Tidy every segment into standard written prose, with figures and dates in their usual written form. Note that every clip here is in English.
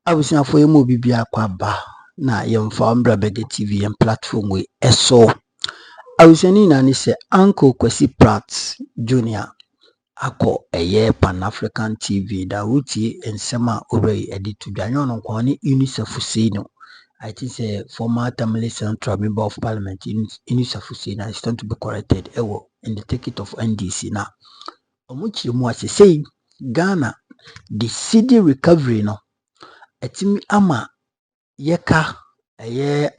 Abusuafo yi mu bibia kwaba na yemfa mbra bege TV and platform we eso. Abusani na ni se Uncle Kwesi Pratt Junior ako eye Pan African TV da wuti ensema obey edit to dwanyo no kwa ni UNICEF no. I think say former Tamale Central Member of Parliament UNICEF is going to be corrected in the ticket of NDC na. Omuchi mu asese Ghana the city recovery no etimi ama yeka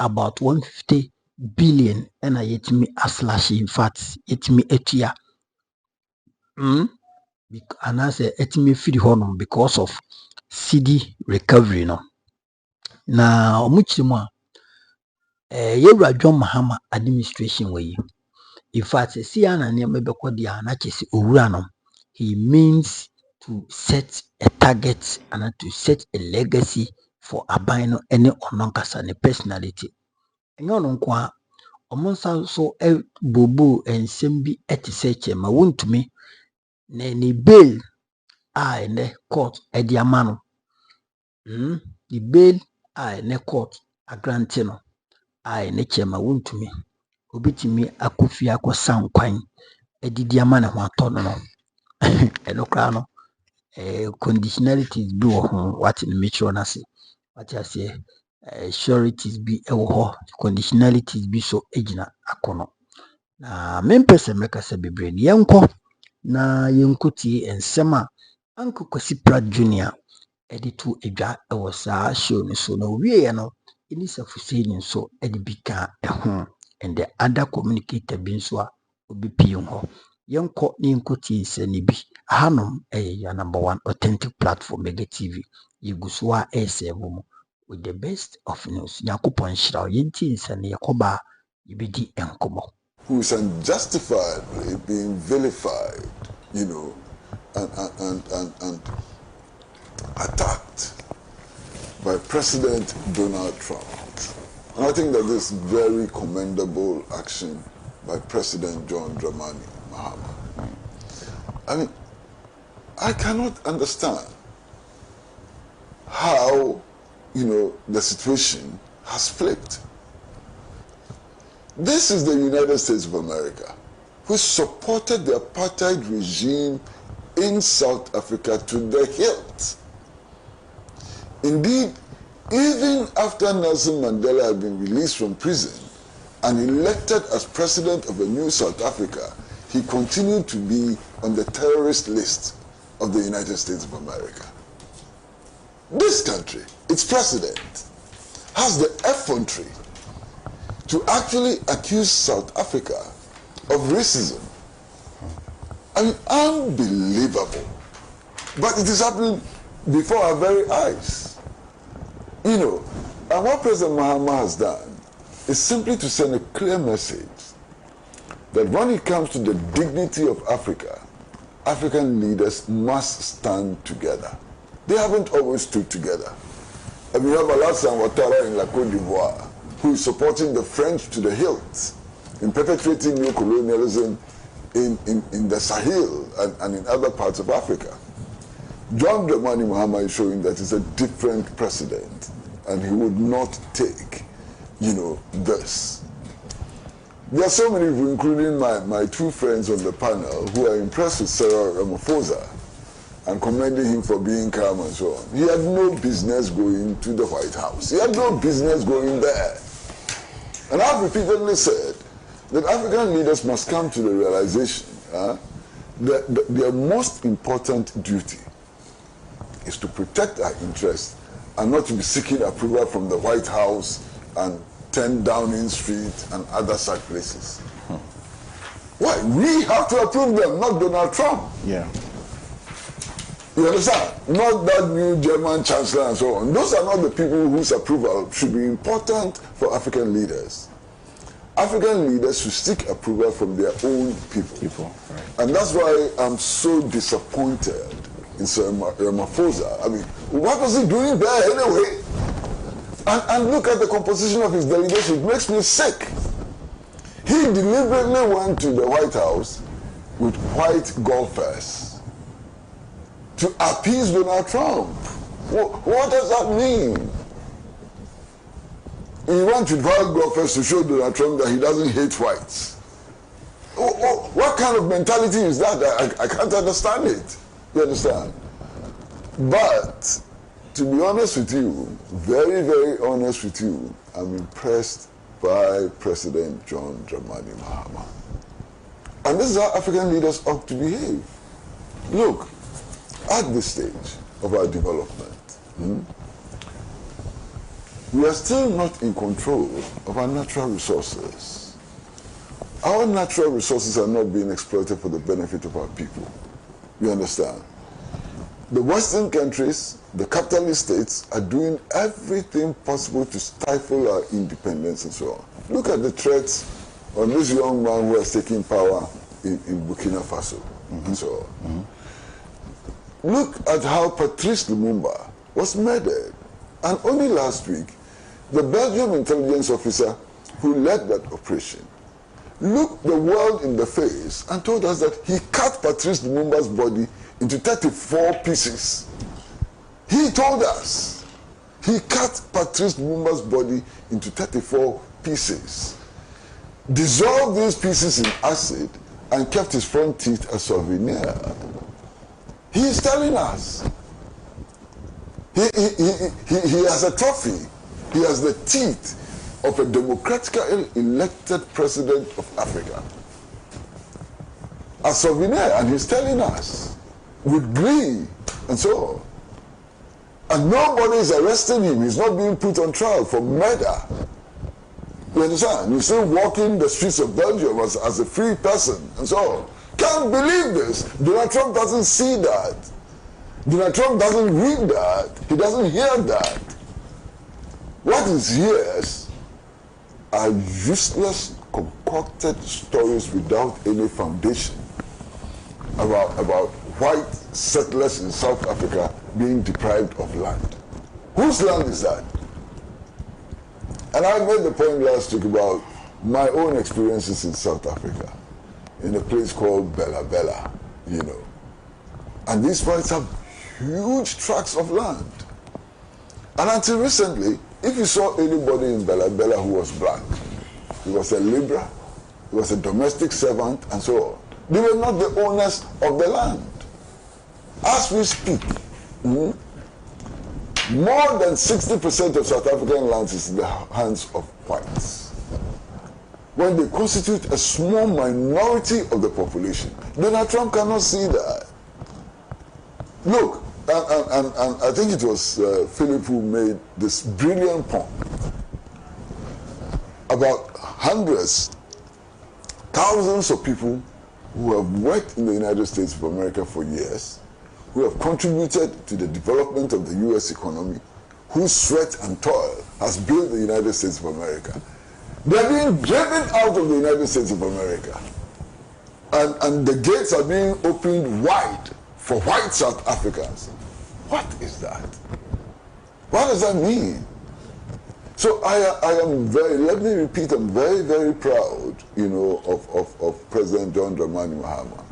about 150 billion and yetimi slash in fact yetimi etua and I say etimi fidi honum because of city recovery no na omuchimu a yewura John Mahama administration we in fact see ana ne mebekọ dia na chesi owura no he means to set a target and to set a legacy for abino any ononkasa ne personality. Enyo no kwa omonsa so bobu ensem bi etise Chairman Wontumi na ni bail ne court edi amano. The bail ne court agrante no ne Chairman Wontumi obitimi akofi akosan kwan edidi amana ho atono no. Eno kra no conditionalities bi wo ho what in metro na se what I say sureties bi ewo ho conditionalities bi so ejina akono na mempese meka se bebre ni yenko na yenkuti ensema Uncle Kwesi Pratt Junior editu edwa ewo saa show ni so no wie no UNICEF saying so edibika eho and the other communicator bi nso a obipi ho yenko ni nkuti se ni bi hanom ya number 1 authentic platform Mega TV yeguswa esevumo with the best of news yakupon shira yenti se ne yakoba yibedi enkomo who is unjustifiably being vilified, you know, and attacked by President Donald Trump. And I think that this is very commendable action by President John Dramani Mahama. I mean, I cannot understand how, you know, the situation has flipped. This is the United States of America, who supported the apartheid regime in South Africa to the hilt. Indeed, even after Nelson Mandela had been released from prison and elected as president of a new South Africa, he continued to be on the terrorist list of the United States of America. This country, its president, has the effrontery to actually accuse South Africa of racism. I mean, unbelievable. But it is happening before our very eyes. You know, and what President Mahama has done is simply to send a clear message that when it comes to the dignity of Africa, African leaders must stand together. They haven't always stood together. And we have Alassane Ouattara in La Côte d'Ivoire, who is supporting the French to the hilt in perpetrating neocolonialism in the Sahel and in other parts of Africa. John Dramani Mahama is showing that he's a different president and he would not take, you know, this. There are so many people, including my two friends on the panel, who are impressed with Cyril Ramaphosa and commending him for being calm and so on. He had no business going to the White House. He had no business going there. And I've repeatedly said that African leaders must come to the realization that their most important duty is to protect our interests and not to be seeking approval from the White House and 10 Downing Street and other such places. Why? We have to approve them, not Donald Trump. Yeah. You understand? Not that new German chancellor and so on. Those are not the people whose approval should be important for African leaders. African leaders should seek approval from their own people. Right. And that's why I'm so disappointed in Sir Ramaphosa. I mean, what was he doing there anyway? And look at the composition of his delegation. It makes me sick. He deliberately went to the White House with white golfers to appease Donald Trump. What does that mean? He went to Val Golfers to show Donald Trump that he doesn't hate whites. What kind of mentality is that? I can't understand it. You understand? But to be honest with you, very, very honest with you, I'm impressed by President John Dramani Mahama. And this is how African leaders ought to behave. Look, at this stage of our development, we are still not in control of our natural resources. Our natural resources are not being exploited for the benefit of our people. You understand? The Western countries, the capitalist states, are doing everything possible to stifle our independence and so on. Look at the threats on this young man who has taken power in Burkina Faso and so on. Look at how Patrice Lumumba was murdered. And only last week, the Belgian intelligence officer who led that operation looked the world in the face and told us that he cut Patrice Lumumba's body into 34 pieces. He told us he cut Patrice Lumumba's body into 34 pieces, dissolved these pieces in acid, and kept his front teeth as souvenir. He is telling us he has a trophy. He has the teeth of a democratically elected president of Africa. A souvenir, and he's telling us with glee and so on. And nobody is arresting him. He's not being put on trial for murder. You understand? He's still walking the streets of Belgium as a free person and so on. Can't believe this. Donald Trump doesn't see that. Donald Trump doesn't read that. He doesn't hear that. What he hears are useless, concocted stories without any foundation about white settlers in South Africa being deprived of land. Whose land is that? And I made the point last week about my own experiences in South Africa, in a place called Bella Bella, you know. And these whites have huge tracts of land. And until recently, if you saw anybody in Bella Bella who was black, he was a labourer, he was a domestic servant, and so on. They were not the owners of the land. As we speak, more than 60% of South African lands is in the hands of whites, when they constitute a small minority of the population. Donald Trump cannot see that. Look, and I think it was Philip who made this brilliant point about hundreds, thousands of people who have worked in the United States of America for years, who have contributed to the development of the U.S. economy, whose sweat and toil has built the United States of America. They're being driven out of the United States of America. And the gates are being opened wide for white South Africans. What is that? What does that mean? So I am very, let me repeat, I'm very, very proud, you know, of President John Dramani Mahama.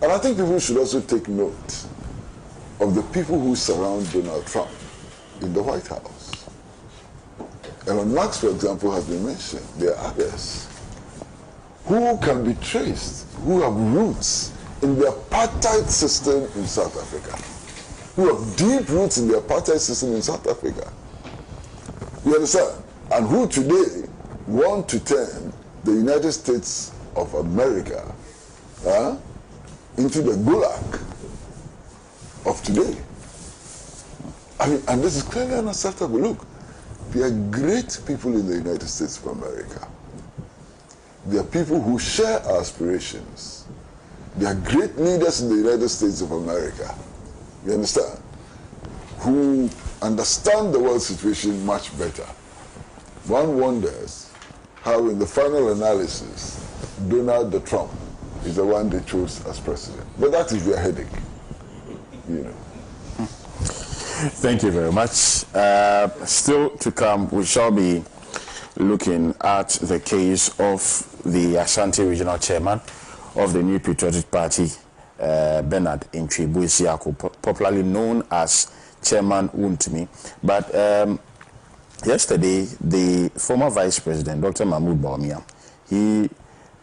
And I think people should also take note of the people who surround Donald Trump in the White House. Elon Musk, for example, has been mentioned. There are others who can be traced, who have roots in the apartheid system in South Africa, who have deep roots in the apartheid system in South Africa. You understand? And who today want to turn the United States of America into the gulag of today. I mean, and this is clearly unacceptable. Look, there are great people in the United States of America. There are people who share our aspirations. There are great leaders in the United States of America. You understand? Who understand the world situation much better. One wonders how in the final analysis, Donald Trump is the one they chose as president. But that is their headache, you know. Thank you very much. Still to come, we shall be looking at the case of the Ashanti Regional Chairman of the New Patriotic Party, Bernard Ntwi Buisiako, popularly known as Chairman Wontumi. But yesterday, the former Vice President, Dr. Mahmoud Bawumia, he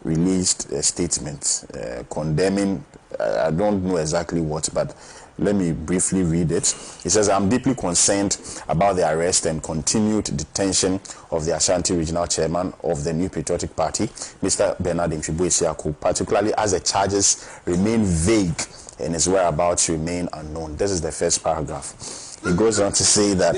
released a statement condemning, I don't know exactly what, but let me briefly read it. He says, "I'm deeply concerned about the arrest and continued detention of the Ashanti Regional Chairman of the New Patriotic Party, Mr. Bernard Mfibu-Esiaku, particularly as the charges remain vague and his whereabouts remain unknown." This is the first paragraph. He goes on to say that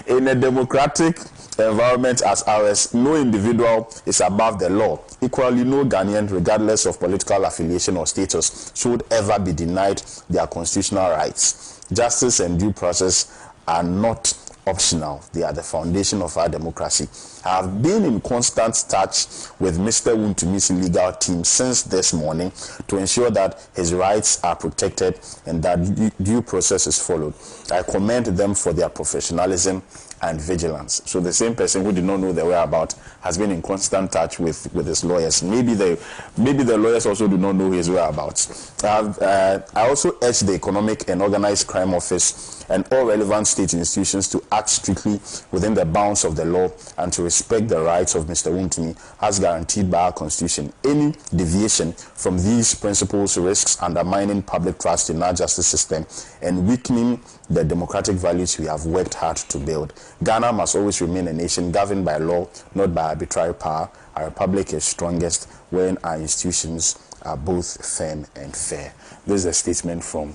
in a democratic environment as ours, no individual is above the law. Equally, no Ghanaian, regardless of political affiliation or status, should ever be denied their constitutional rights. Justice and due process are not optional. They are the foundation of our democracy. I have been in constant touch with Mr. Wontumi's legal team since this morning to ensure that his rights are protected and that due process is followed. I commend them for their professionalism and vigilance. So the same person who did not know the whereabouts has been in constant touch with his lawyers. Maybe the lawyers also do not know his whereabouts. I also urge the Economic and Organized Crime Office and all relevant state institutions to act strictly within the bounds of the law and to respect the rights of Mr. Wontumi as guaranteed by our Constitution. Any deviation from these principles risks undermining public trust in our justice system and weakening the democratic values we have worked hard to build. Ghana must always remain a nation governed by law, not by arbitrary power. Our republic is strongest when our institutions are both firm and fair. This is a statement from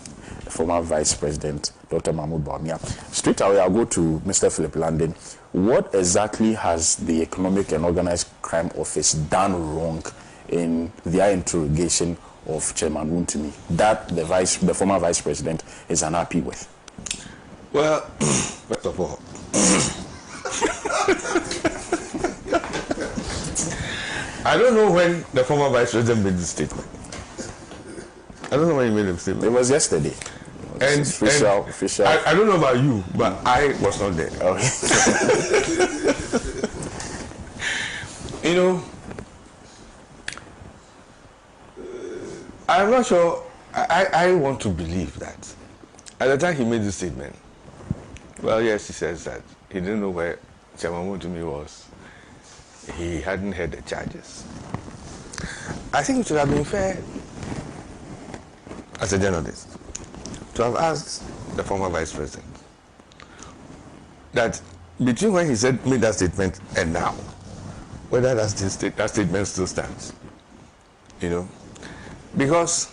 former Vice President Dr. Mahmoud Bawumia. Straight away, I'll go to Mr. Philip Landon. What exactly has the Economic and Organized Crime Office done wrong in their interrogation of Chairman Wontumi that the former Vice President is unhappy with? Well, first of all, I don't know when the former Vice President made this statement. I don't know when he made the statement. It was yesterday. And official. I don't know about you, but I was not there. Okay. You know, I'm not sure. I want to believe that at the time he made this statement, well, yes, he says that he didn't know where Chairman Wontumi was. He hadn't heard the charges. I think it should have been fair as a journalist to have asked the former Vice President that between when he made that statement and now, whether that statement still stands. You know, because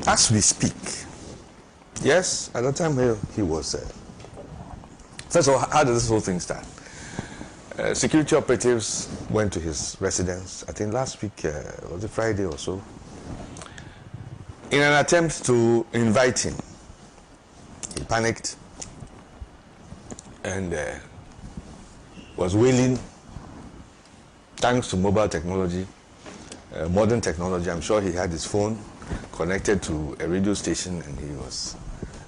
as we speak, yes, at the time he was. First of all, how did this whole thing start? Security operatives went to his residence, I think last week, was it Friday or so, in an attempt to invite him. He panicked and was wailing. Thanks to mobile technology, modern technology, I'm sure he had his phone connected to a radio station and he was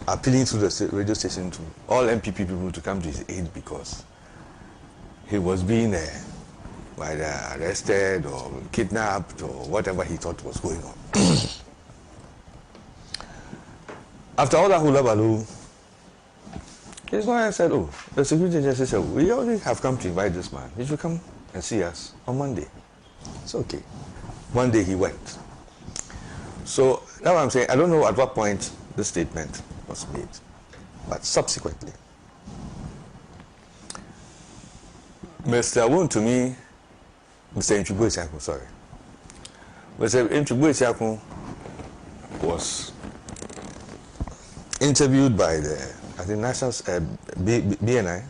appealing to the radio station to all NPP people to come to his aid because he was being either arrested or kidnapped or whatever he thought was going on. After all that hula baloo, his lawyer said, oh, the security agency said, we already have come to invite this man. He should come and see us on Monday. It's okay. One day he went. So now I'm saying, I don't know at what point this statement was made, but subsequently, Mr. Wontumi, Mr. Mfibu-Esiaku, sorry. Mr. Mfibu-Esiaku was interviewed by the, I think, BNI,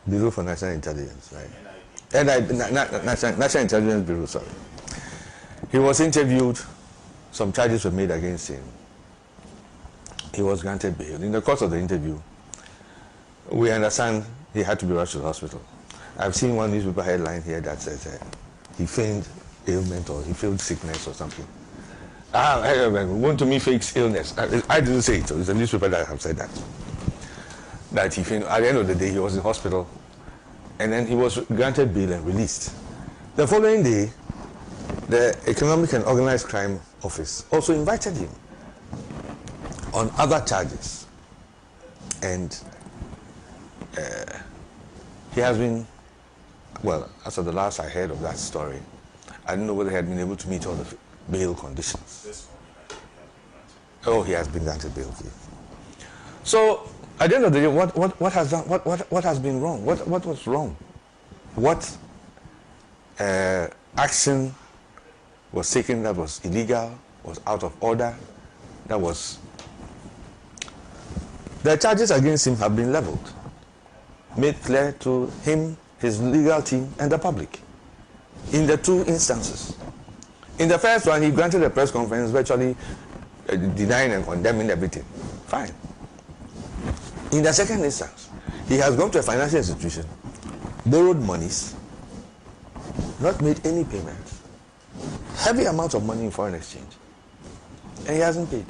Bureau for National Intelligence, right? National Intelligence Bureau, sorry. He was interviewed, some charges were made against him. He was granted bail. In the course of the interview, we understand he had to be rushed to the hospital. I've seen one newspaper headline here that says he feigned ailment or he feigned sickness or something. Wontumi fakes illness. I didn't say it. It's a newspaper that have said that. That he feigned. At the end of the day, he was in hospital, and then he was granted bail and released. The following day, the Economic and Organized Crime Office also invited him on other charges And he has been, well, as of the last I heard of that story, I don't know whether he had been able to meet all the bail conditions. Oh, he has been granted bail. So, at the end of the day, what has been wrong? What was wrong? What action was taken that was illegal, was out of order, that was... The charges against him have been leveled, made clear to him, his legal team, and the public in the two instances. In the first one, he granted a press conference virtually denying and condemning everything. Fine. In the second instance, he has gone to a financial institution, borrowed monies, not made any payments, heavy amounts of money in foreign exchange, and he hasn't paid.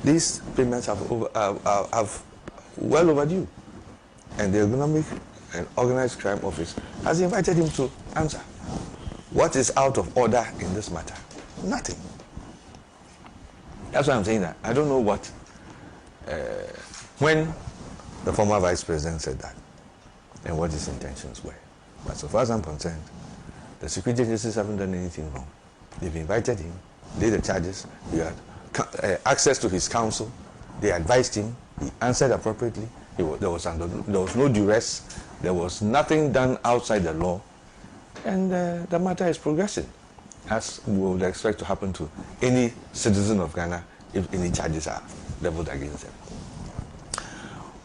These payments have well overdue, and the Economic and Organized Crime Office has invited him to answer. What is out of order in this matter? Nothing. That's why I'm saying that. I don't know what, when the former vice president said that, and what his intentions were. But so far as I'm concerned, the security agencies haven't done anything wrong. They've invited him, laid the charges, he had access to his counsel, they advised him, he answered appropriately, there was no duress, there was nothing done outside the law, and the matter is progressing, as we would expect to happen to any citizen of Ghana if any charges are leveled against them.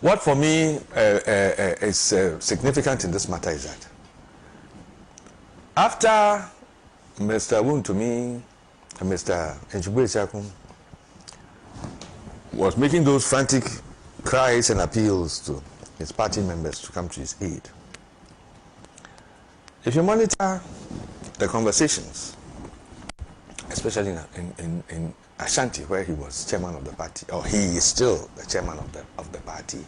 What for me is significant in this matter is that after Mr. Wontumi and Mr. Kwesi was making those frantic cries and appeals to his party members to come to his aid, if you monitor the conversations, especially in Ashanti, where he was chairman of the party, or he is still the chairman of the party,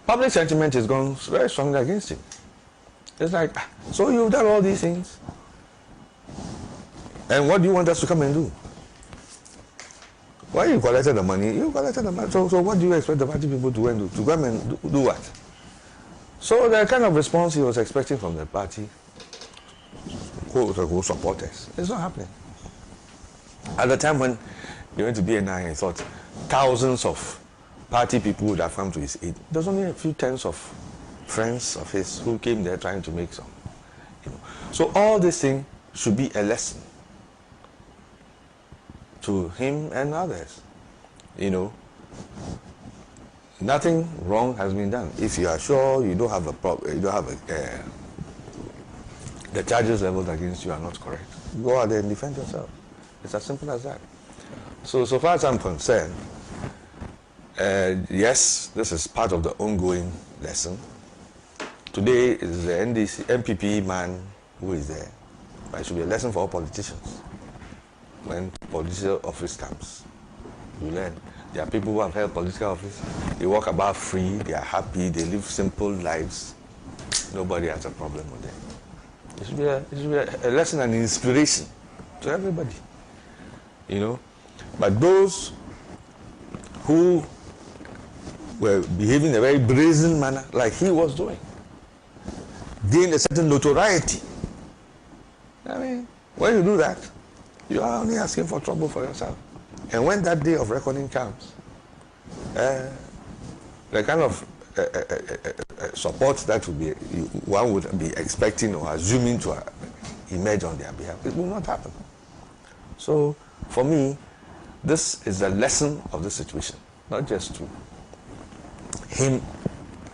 public sentiment has gone very strongly against him. It's like, so you've done all these things, and what do you want us to come and do? Why you collected the money? You collected the money. So what do you expect the party people to go and do? To come and do what? So the kind of response he was expecting from the party, quote-unquote supporters, it's not happening. At the time when he went to BNI, he thought thousands of party people would have come to his aid. There's only a few tens of friends of his who came there trying to make some. So all this thing should be a lesson to him and others. Nothing wrong has been done. If you are sure you don't have a problem, the charges leveled against you are not correct, go out there and defend yourself. It's as simple as that. So far as I'm concerned, yes, this is part of the ongoing lesson. Today is the NPP man who is there, but it should be a lesson for all politicians. When political office comes, you learn. There are people who have held political office, they walk about free, they are happy, they live simple lives. Nobody has a problem with them. It should be a lesson and inspiration to everybody. But those who were behaving in a very brazen manner, like he was doing, gain a certain notoriety. I mean, when you do that, you are only asking for trouble for yourself. And when that day of reckoning comes, the kind of support that one would be expecting or assuming to emerge on their behalf, it will not happen. So, for me, this is a lesson of the situation, not just to him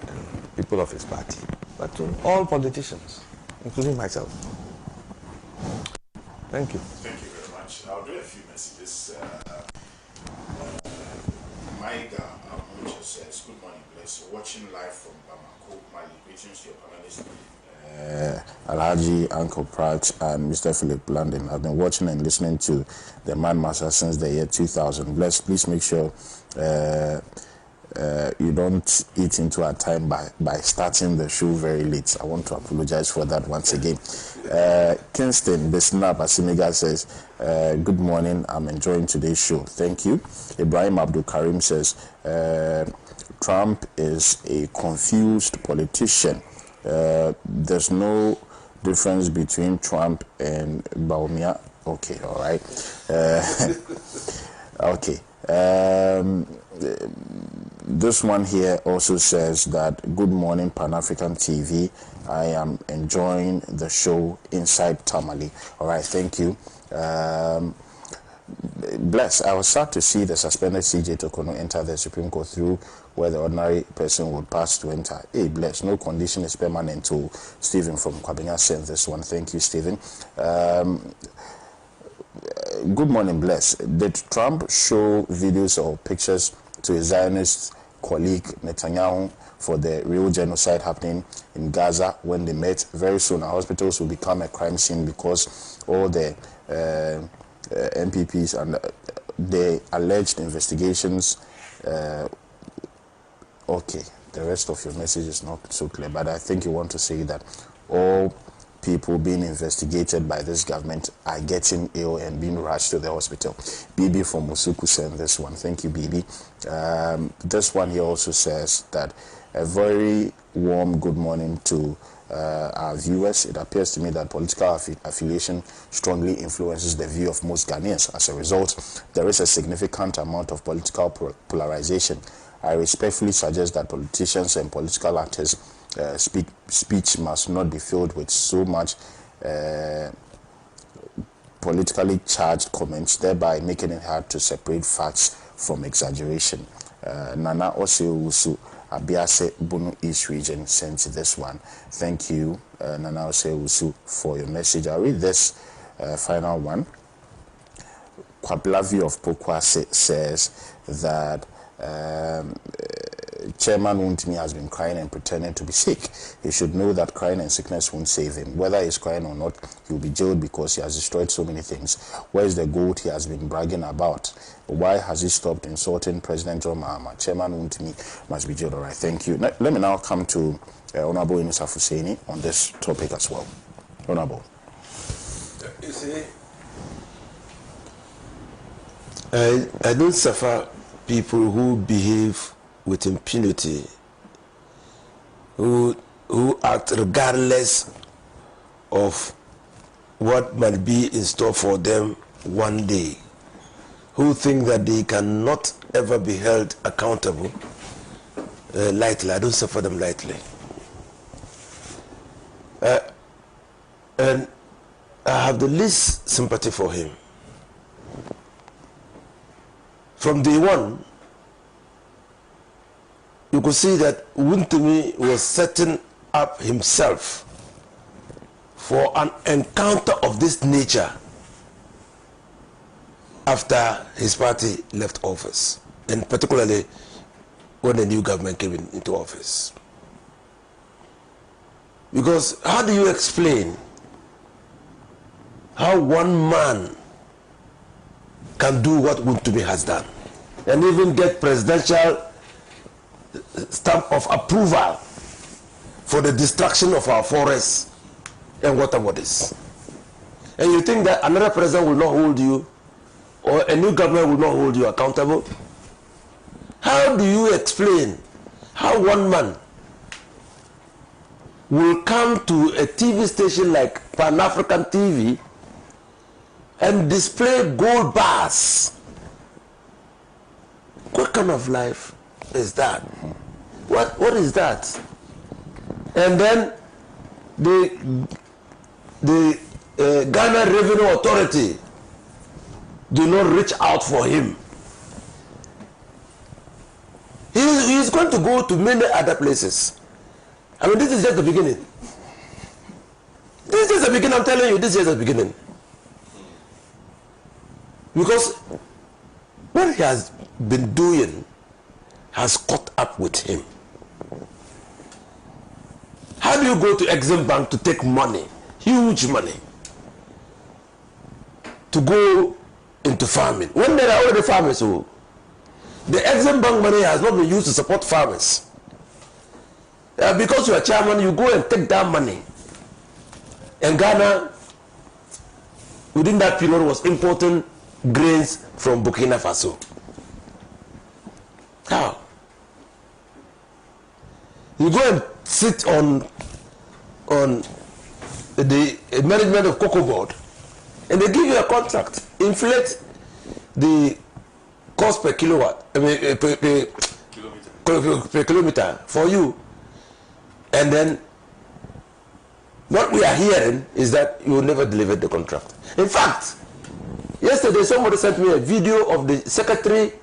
and people of his party, but to all politicians, including myself. Thank you. Thank you very much. I'll do a few messages. Maiga Amuncho says, good morning, bless. Watching live from Bamako, Mali. Greetings to your panelists. Alhaji, Uncle Pratt, and Mr. Philip London have been watching and listening to the Man Master since the year 2000. Bless, please make sure you don't eat into our time by starting the show very late. I want to apologize for that once again. Kingston, the snap, Asimiga says, good morning, I'm enjoying today's show. Thank you. Ibrahim Abdul Karim says, Trump is a confused politician. There's no difference between Trump and Baumia. Okay, all right. Okay. This one here also says that, good morning, Pan-African TV. I am enjoying the show inside Tamale. All right, thank you. Bless, I was sad to see the suspended CJ Tokono enter the Supreme Court through where the ordinary person would pass to enter. Hey, Bless, no condition is permanent to Stephen from Kwabena sent this one. Thank you, Stephen. Good morning, Bless. Did Trump show videos or pictures to his Zionist colleague Netanyahu for the real genocide happening in Gaza when they met? Very soon our hospitals will become a crime scene because all the NPPs and the alleged investigations. Okay, the rest of your message is not so clear, but I think you want to say that all people being investigated by this government are getting ill and being rushed to the hospital. BB from Musuku sent this one. Thank you, BB. This one here also says that a very warm good morning to our viewers. It appears to me that political affiliation strongly influences the view of most Ghanaians. As a result, there is a significant amount of political polarization. I respectfully suggest that politicians and political actors speech must not be filled with so much politically charged comments, thereby making it hard to separate facts from exaggeration. Nana Osewusu Abiase Bunu East Region sent this one. Thank you, Nana Osewusu, for your message. I'll read this final one. Kwablavi of Pokwa says that Chairman Wontumi has been crying and pretending to be sick. He should know that crying and sickness won't save him. Whether he's crying or not, he'll be jailed because he has destroyed so many things. Where's the gold he has been bragging about? Why has he stopped insulting President John Mahama? Chairman Wontumi must be jailed. All right, thank you. Let me now come to Honorable Inisa Fuseni on this topic as well. Honorable. You see, I don't suffer people who behave with impunity, who act regardless of what might be in store for them one day, who think that they cannot ever be held accountable lightly. I don't suffer them lightly. And I have the least sympathy for him. From day one, you could see that Wontumi was setting up himself for an encounter of this nature after his party left office, and particularly when the new government came into office. Because how do you explain how one man can do what Wontumi has done and even get presidential stamp of approval for the destruction of our forests and water bodies? And you think that another president will not hold you, or a new government will not hold you accountable? How do you explain how one man will come to a TV station like Pan-African TV and display gold bars? What kind of life is that? What is that? And then the Ghana Revenue Authority do not reach out for him. He is going to go to many other places. I mean, this is just the beginning. This is just the beginning. I'm telling you, this is just the beginning. Because what he has been doing has caught up with him. How do you go to Exim Bank to take money, huge money, to go into farming when there are already farmers? Who The Exim Bank money has not been used to support farmers. Because you are chairman, you go and take that money. And Ghana, within that period, was importing grains from Burkina Faso. How? You go and sit on the management of cocoa board, and they give you a contract, inflate the cost per kilowatt, per kilometer for you, and then what we are hearing is that you will never deliver the contract. In fact, yesterday somebody sent me a video of the secretary,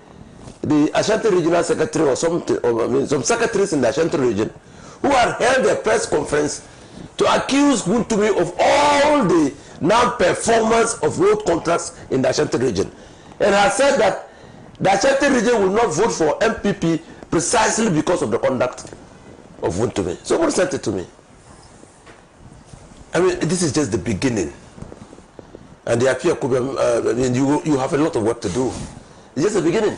the Ashanti Regional Secretary or something, or some secretaries in the Ashanti region who had held a press conference to accuse Wontumi of all the non-performance of road contracts in the Ashanti region, and has said that the Ashanti region will not vote for NPP precisely because of the conduct of Wontumi. Somebody sent it to me. I mean, this is just the beginning. And the appeal, you have a lot of work to do. It's just the beginning.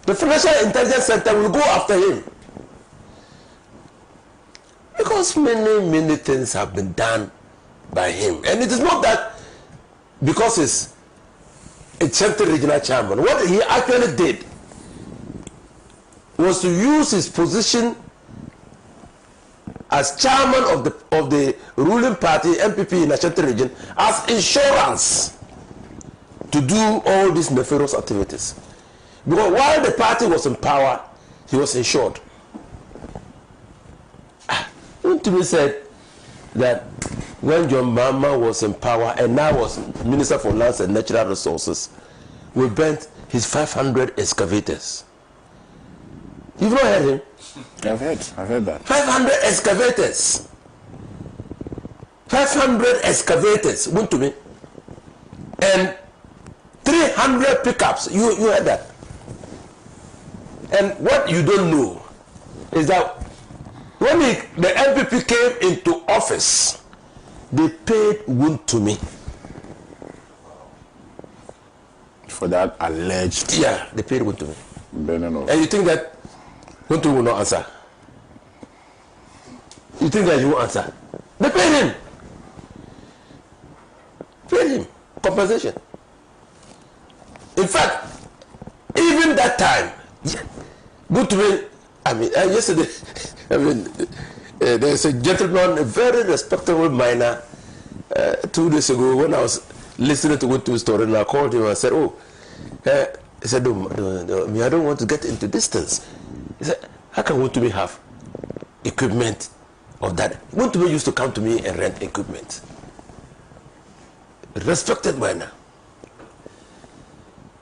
The Financial Intelligence Center will go after him. Because many things have been done by him. And it is not that because he's a Central Regional Chairman. What he actually did was to use his position as chairman of the ruling party, NPP in Ashanti region, as insurance to do all these nefarious activities. Because while the party was in power, he was insured. Wontumi said that when John Mahama was in power and now was Minister for Lands and Natural Resources, we burnt his 500 excavators. You've not heard him? I've heard that. 500 excavators. 500 excavators, Wontumi. And 300 pickups. You heard that. And what you don't know is that when the NPP came into office, they paid Wontumi for that alleged. Yeah, they paid Wontumi. And you think that Wontumi will not answer? You think that he will answer? They paid him. Paid him compensation. In fact, even that time, Wontumi, I mean, yesterday, there's a gentleman, a very respectable miner, 2 days ago when I was listening to Wontumi's story, and I called him and I said, he said, I don't want to get into distance. He said, how can Wontumi have equipment of that? Wontumi used to come to me and rent equipment. Respected miner.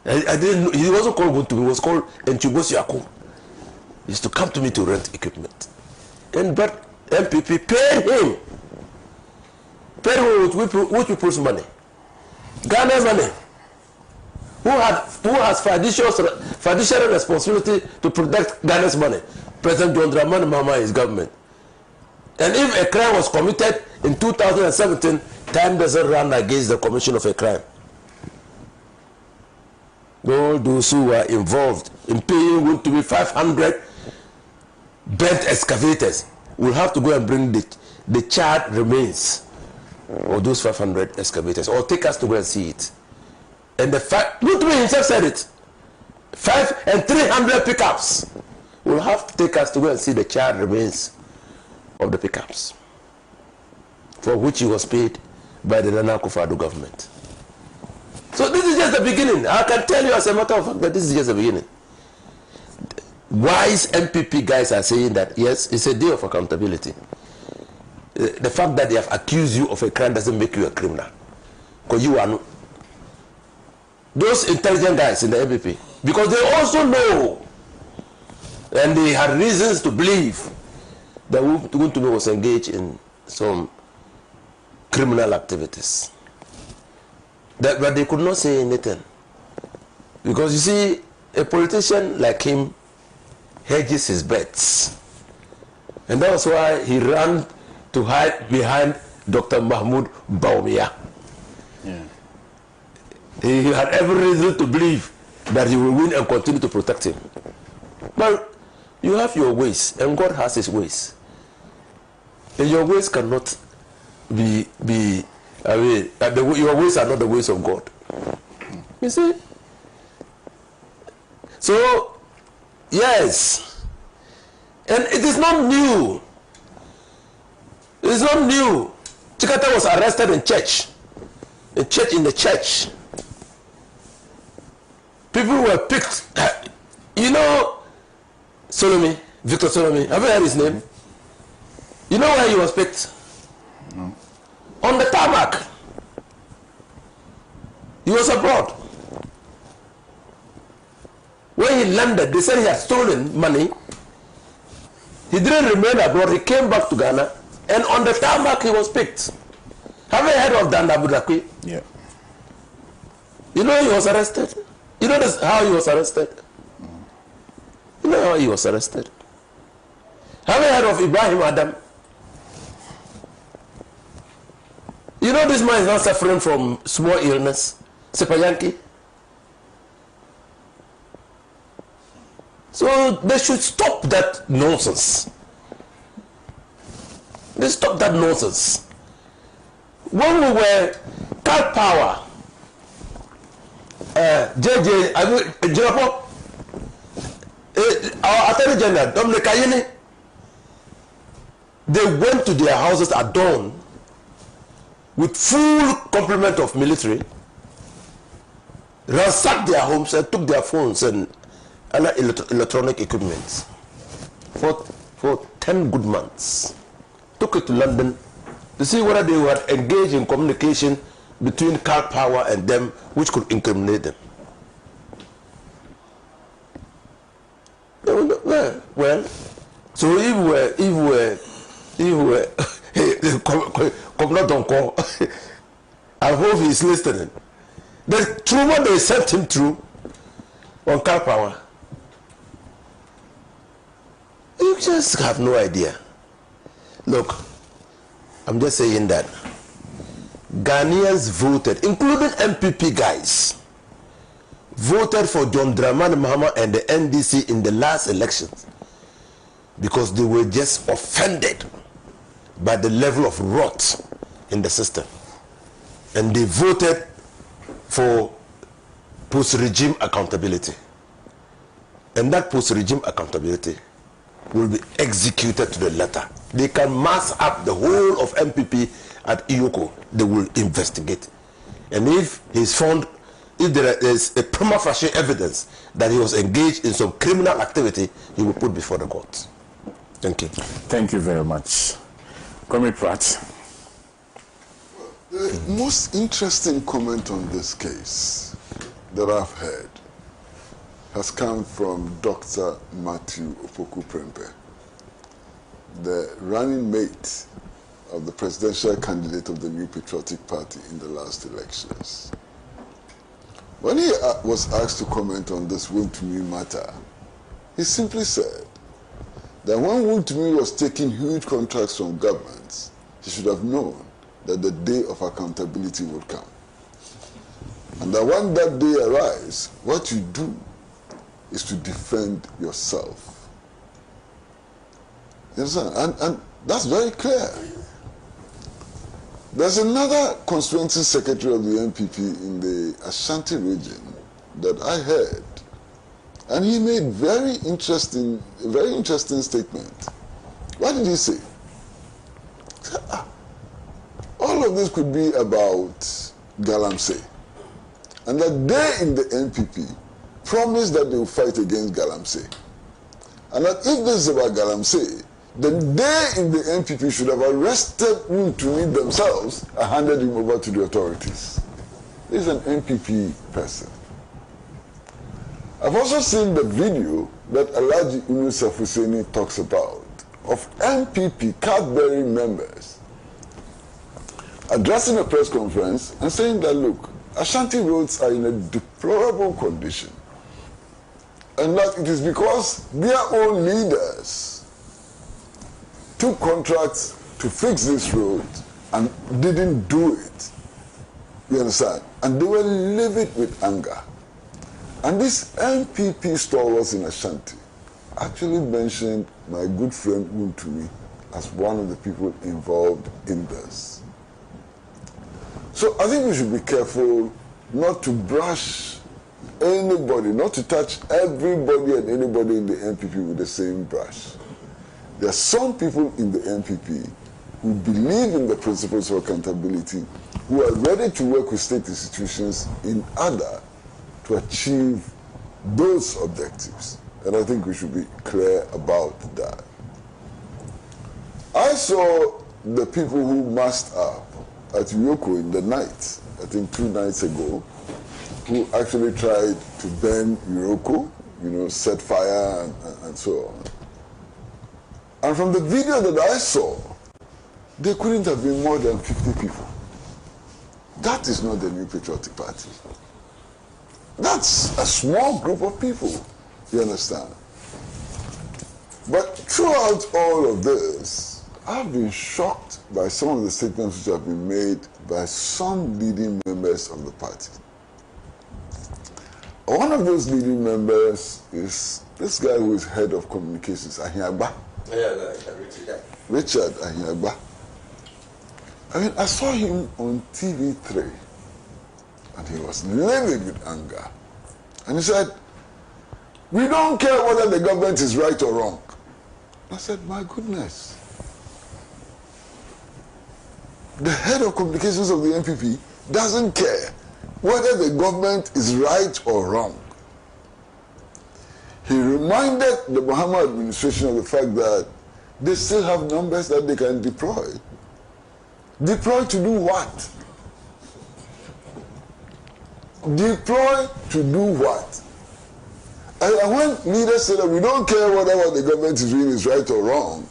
I didn't know, he wasn't called Wontumi, he was called Enchubosiaku. He used to come to me to rent equipment. But NPP paid him. Paid him with which people's money? Ghana's money. Who has fiduciary responsibility to protect Ghana's money? President John Dramani Mahama, his government. And if a crime was committed in 2017, time doesn't run against the commission of a crime. All those who were involved in paying Wontumi 500 bent excavators will have to go and bring the charred remains of those 500 excavators, or take us to go and see it. And Wontumi himself said it. 500 and 300 pickups will have to take us to go and see the charred remains of the pickups, for which he was paid by the Nana Akufo-Addo government. So this is just the beginning. I can tell you as a matter of fact that this is just the beginning. Wise NPP guys are saying that, yes, it's a day of accountability. The fact that they have accused you of a crime doesn't make you a criminal. Because you are not. Those intelligent guys in the NPP, because they also know, and they had reasons to believe that Wontumi was engaged in some criminal activities. But they could not say anything. Because you see, a politician like him hedges his bets. And that was why he ran to hide behind Dr. Mahmoud Bawumia. Yeah. He had every reason to believe that he will win and continue to protect him. But you have your ways, and God has his ways. And your ways cannot be your ways are not the ways of God. You see? So, yes. And it is not new. It is not new. Chikata was arrested in church. In the church. People were picked. You know, Solomon, Victor Solomon, have you heard his name? You know where he was picked? No. On the tarmac. He was abroad. When he landed, they said he had stolen money. He didn't remain abroad. He came back to Ghana, and on the tarmac he was picked. Have you heard of Dan Abudakwe? Yeah. You know he was arrested. You know how he was arrested? You know how he was arrested? Have you heard of Ibrahim Adam? You know this man is not suffering from small illness, Sepayanki. So they should stop that nonsense. They stop that nonsense. When we were Cal Power, JJ, our Attorney General, Dominic Ayini, they went to their houses at dawn with full complement of military, ransacked their homes and took their phones and other electronic equipment for 10 good months. Took it to London to see whether they were engaged in communication between Cal Power and them which could incriminate them. Well, so if we were I hope he's listening. The true one they sent him through on Cal Power, you just have no idea. Look, I'm just saying that Ghanaians voted, including MPP guys, voted for John Dramani Mahama and the NDC in the last elections because they were just offended by the level of rot in the system. And they voted for post-regime accountability. And that post-regime accountability will be executed to the letter. They can mass up the whole of MPP at EOCO. They will investigate. And if he's found, if there is a prima facie evidence that he was engaged in some criminal activity, he will put before the court. Thank you. Thank you very much. Kwesi Pratt. The most interesting comment on this case that I've heard has come from Dr. Matthew Opoku Prempeh, the running mate of the presidential candidate of the New Patriotic Party in the last elections. When he was asked to comment on this Wontumi matter, he simply said that when Wontumi was taking huge contracts from governments, he should have known that the day of accountability would come. And that when that day arrives, what you do is to defend yourself. You understand? And that's very clear. There's another constituency secretary of the NPP in the Ashanti region that I heard, and he made a very interesting statement. What did he say? He said, all of this could be about Galamsey. And that they in the NPP promised that they will fight against Galamsey. And that if this is about Galamsey, then they in the NPP should have arrested Wontumi themselves and handed him over to the authorities. This is an NPP person. I've also seen the video that Alhaji Yunus Hussaini talks about of NPP Cadbury members addressing a press conference and saying that, look, Ashanti roads are in a deplorable condition. And that it is because their own leaders took contracts to fix this road and didn't do it. You understand? And they were livid with anger. And this NPP stalwarts in Ashanti actually mentioned my good friend Wontumi as one of the people involved in this. So I think we should be careful not to brush anybody, not to touch everybody and anybody in the NPP with the same brush. There are some people in the NPP who believe in the principles of accountability, who are ready to work with state institutions in order to achieve those objectives. And I think we should be clear about that. I saw the people who massed up at EOCO in the night, I think 2 nights ago, who actually tried to burn EOCO, you know, set fire and so on. And from the video that I saw, there couldn't have been more than 50 people. That is not the New Patriotic Party. That's a small group of people, you understand? But throughout all of this, I've been shocked by some of the statements which have been made by some leading members of the party. One of those leading members is this guy who is head of communications, Ahiagba. Richard Ahiagba. I mean, I saw him on TV3, and he was livid with anger. And he said, "We don't care whether the government is right or wrong." I said, my goodness. The head of communications of the NPP doesn't care whether the government is right or wrong. He reminded the Mahama administration of the fact that they still have numbers that they can deploy. Deploy to do what? Deploy to do what? And when leaders say that we don't care whether what the government is doing is right or wrong,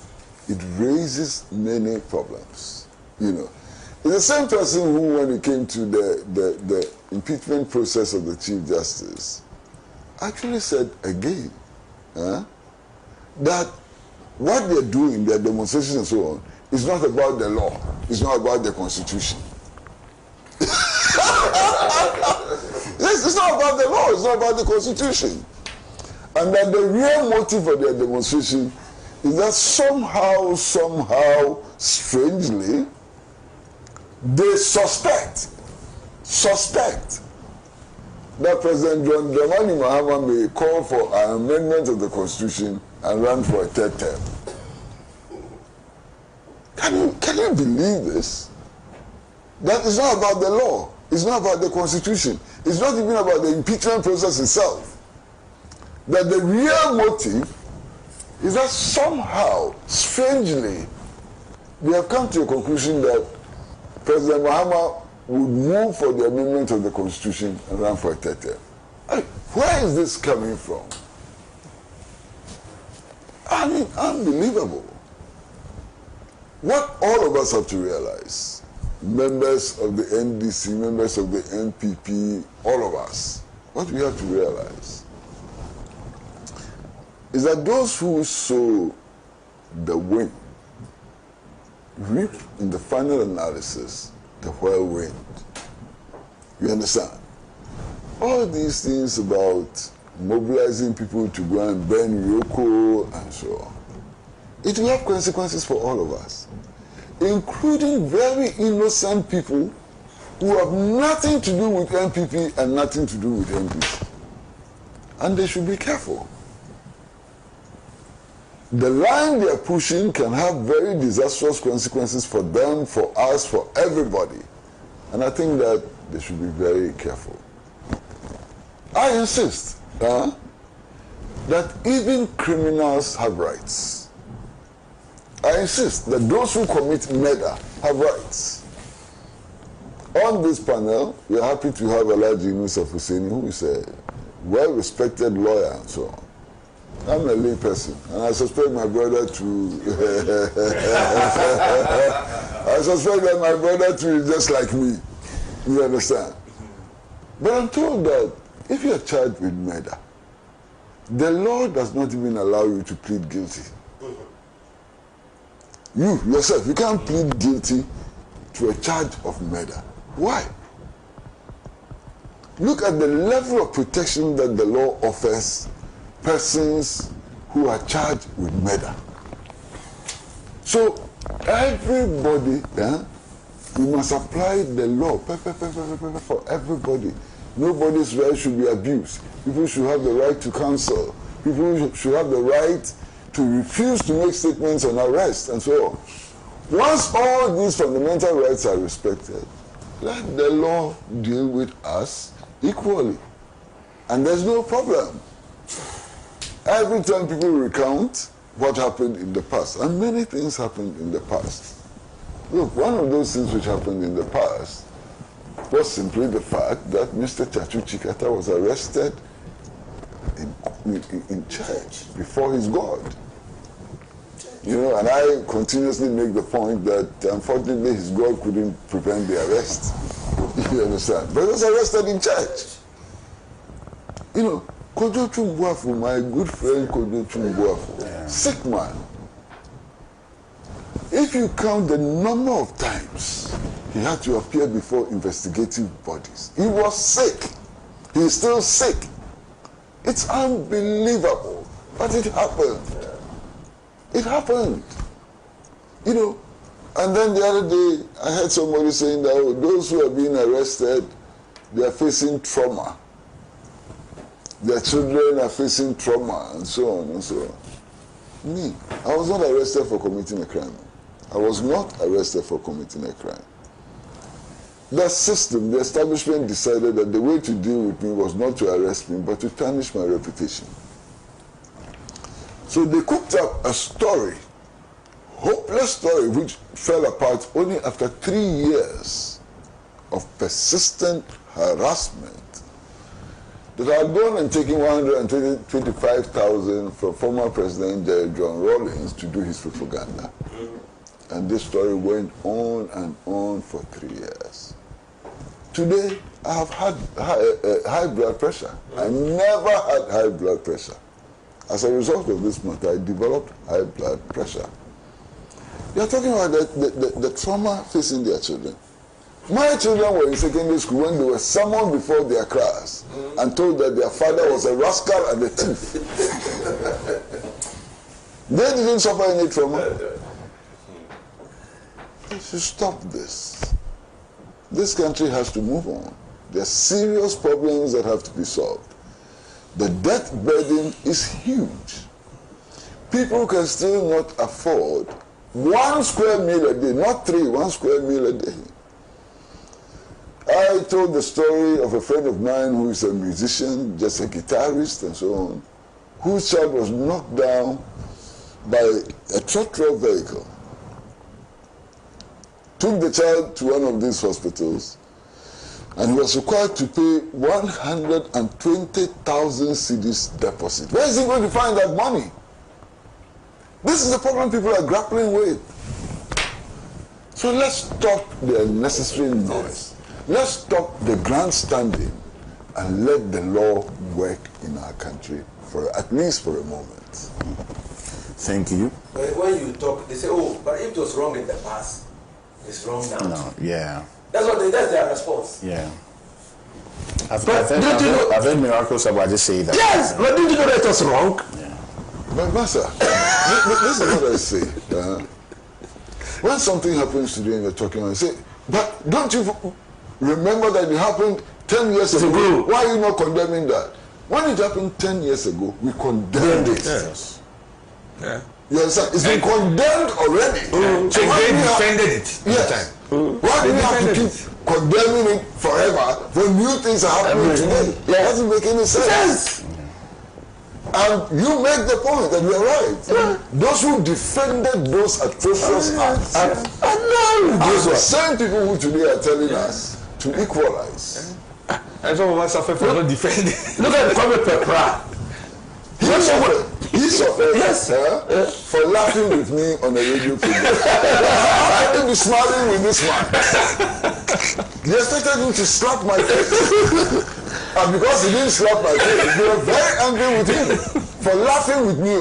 it raises many problems. You know, it's the same person who, when it came to the impeachment process of the Chief Justice, actually said again that what they're doing, their demonstrations and so on, is not about the law. It's not about the Constitution. Yes, it's not about the law. It's not about the Constitution. And that the real motive for their demonstration is that somehow, strangely, they suspect that President John Dramani Mahama may call for an amendment of the Constitution and run for a 3rd term. Can you believe this? That is not about the law. It's not about the Constitution. It's not even about the impeachment process itself. That the real motive is that somehow, strangely, they have come to a conclusion that President Mahama would move for the amendment of the Constitution and run for a 3rd term. Where is this coming from? I mean, unbelievable. What all of us have to realize, members of the NDC, members of the NPP, all of us, what we have to realize is that those who sow the wind reap in the final analysis the whirlwind. You understand? All these things about mobilizing people to go and burn EOCO and so on, it will have consequences for all of us, including very innocent people who have nothing to do with NPP and nothing to do with NPP. And they should be careful. The line they are pushing can have very disastrous consequences for them, for us, for everybody. And I think that they should be very careful. I insist that even criminals have rights. I insist that those who commit murder have rights. On this panel, we are happy to have Alhaji Yusuf Husseini, who is a well-respected lawyer and so on. I'm a lay person, and I suspect my brother to. I suspect that my brother too is just like me. You understand? But I'm told that if you are charged with murder, the law does not even allow you to plead guilty. You yourself, you can't plead guilty to a charge of murder. Why? Look at the level of protection that the law offers persons who are charged with murder. So everybody, we must apply the law for everybody. Nobody's right should be abused. People should have the right to counsel. People should have the right to refuse to make statements on arrest and so on. Once all these fundamental rights are respected, let the law deal with us equally. And there's no problem. Every time people recount what happened in the past, and many things happened in the past. Look, one of those things which happened in the past was simply the fact that Mr. Chachu Chikata was arrested in church before his God. You know, and I continuously make the point that unfortunately his God couldn't prevent the arrest. You understand? But he was arrested in church. You know, Kojo Chumbuafu, my good friend Kojo Chumbuafu, sick man. If you count the number of times he had to appear before investigative bodies, he was sick. He is still sick. It's unbelievable, but it happened. It happened. You know, and then the other day, I heard somebody saying that those who are being arrested, they are facing trauma. Their children are facing trauma, and so on and so on. Me, I was not arrested for committing a crime. I was not arrested for committing a crime. The system, the establishment decided that the way to deal with me was not to arrest me, but to tarnish my reputation. So they cooked up a story, hopeless story, which fell apart only after 3 years of persistent harassment. That I had gone and taken $125,000 from former President John Rawlings to do his propaganda. And this story went on and on for 3 years. Today, I have had high blood pressure. I never had high blood pressure. As a result of this matter, I developed high blood pressure. They are talking about the trauma facing their children. My children were in secondary school when they were summoned before their class and told that their father was a rascal and a thief. They didn't suffer any trauma. We should stop this. This country has to move on. There are serious problems that have to be solved. The debt burden is huge. People can still not afford 1 square meal a day, not 3, 1 square meal a day. I told the story of a friend of mine who is a musician, just a guitarist and so on, whose child was knocked down by a truck vehicle. Took the child to one of these hospitals and was required to pay 120,000 cedis deposit. Where is he going to find that money? This is the problem people are grappling with. So let's stop the unnecessary noise. Let's stop the grandstanding and let the law work in our country, at least for a moment. Thank you. When you talk, they say, oh, but if it was wrong in the past, it's wrong now. No, yeah. That's their response. Yeah. I've heard miracles about just say that. Yes, but did you know that it was wrong? Yeah. But Master, this is what I say. When something happens today and you're talking about it, say, but don't you remember that it happened 10 years ago? Why are you not condemning that? When it happened 10 years ago, we condemned it. Yes. Yeah. You understand? It's been condemned already. So they defended it. Yes. Why do we have to keep condemning it forever when new things are happening today? It doesn't make any sense. And you make the point that you're right. Those who defended those atrocious acts are the same people who today are telling us to equalize. And some of us suffer for not defending. Look at Kwesi Pratt. He suffered for laughing with me on a radio program. I had to be smiling with this man. They expected him to slap my face. And because he didn't slap my face, they were very angry with him for laughing with me.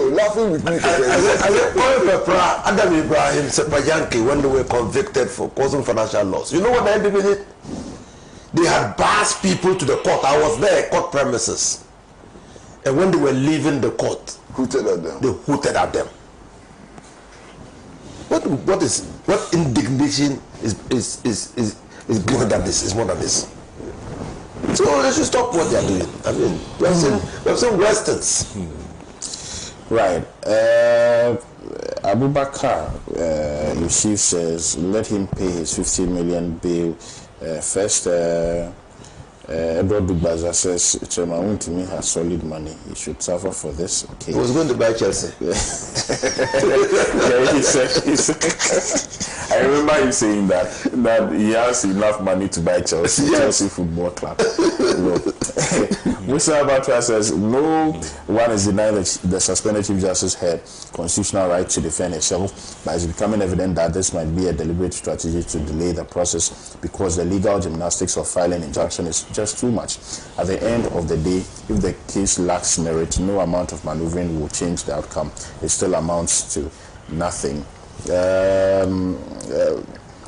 Kwesi Pratt, Adam Ibrahim, Sepayanki, when they were convicted for causing financial loss, you know what the NPP did? They had bussed people to the court. I was there at court premises. And when they were leaving the court, Hooted at them. they hooted at them. What indignation is greater than this? Is more than this? So they should stop what they are doing. I mean, we have seen westerns. Right. Abubakar Yusuf says, let him pay his 15 million bail. First, Edward Dugbaza says, Chairman Wontumi has solid money. He should suffer for this. Okay. He was going to buy Chelsea. Yeah, he said, I remember him saying that he has enough money to buy Chelsea, yes. Chelsea Football Club. Musa Abatra says, no one is denying the suspended Chief Justice had constitutional right to defend himself, but it's becoming evident that this might be a deliberate strategy to delay the process because the legal gymnastics of filing injunction is just too much. At the end of the day, if the case lacks merit, no amount of maneuvering will change the outcome. It still amounts to nothing.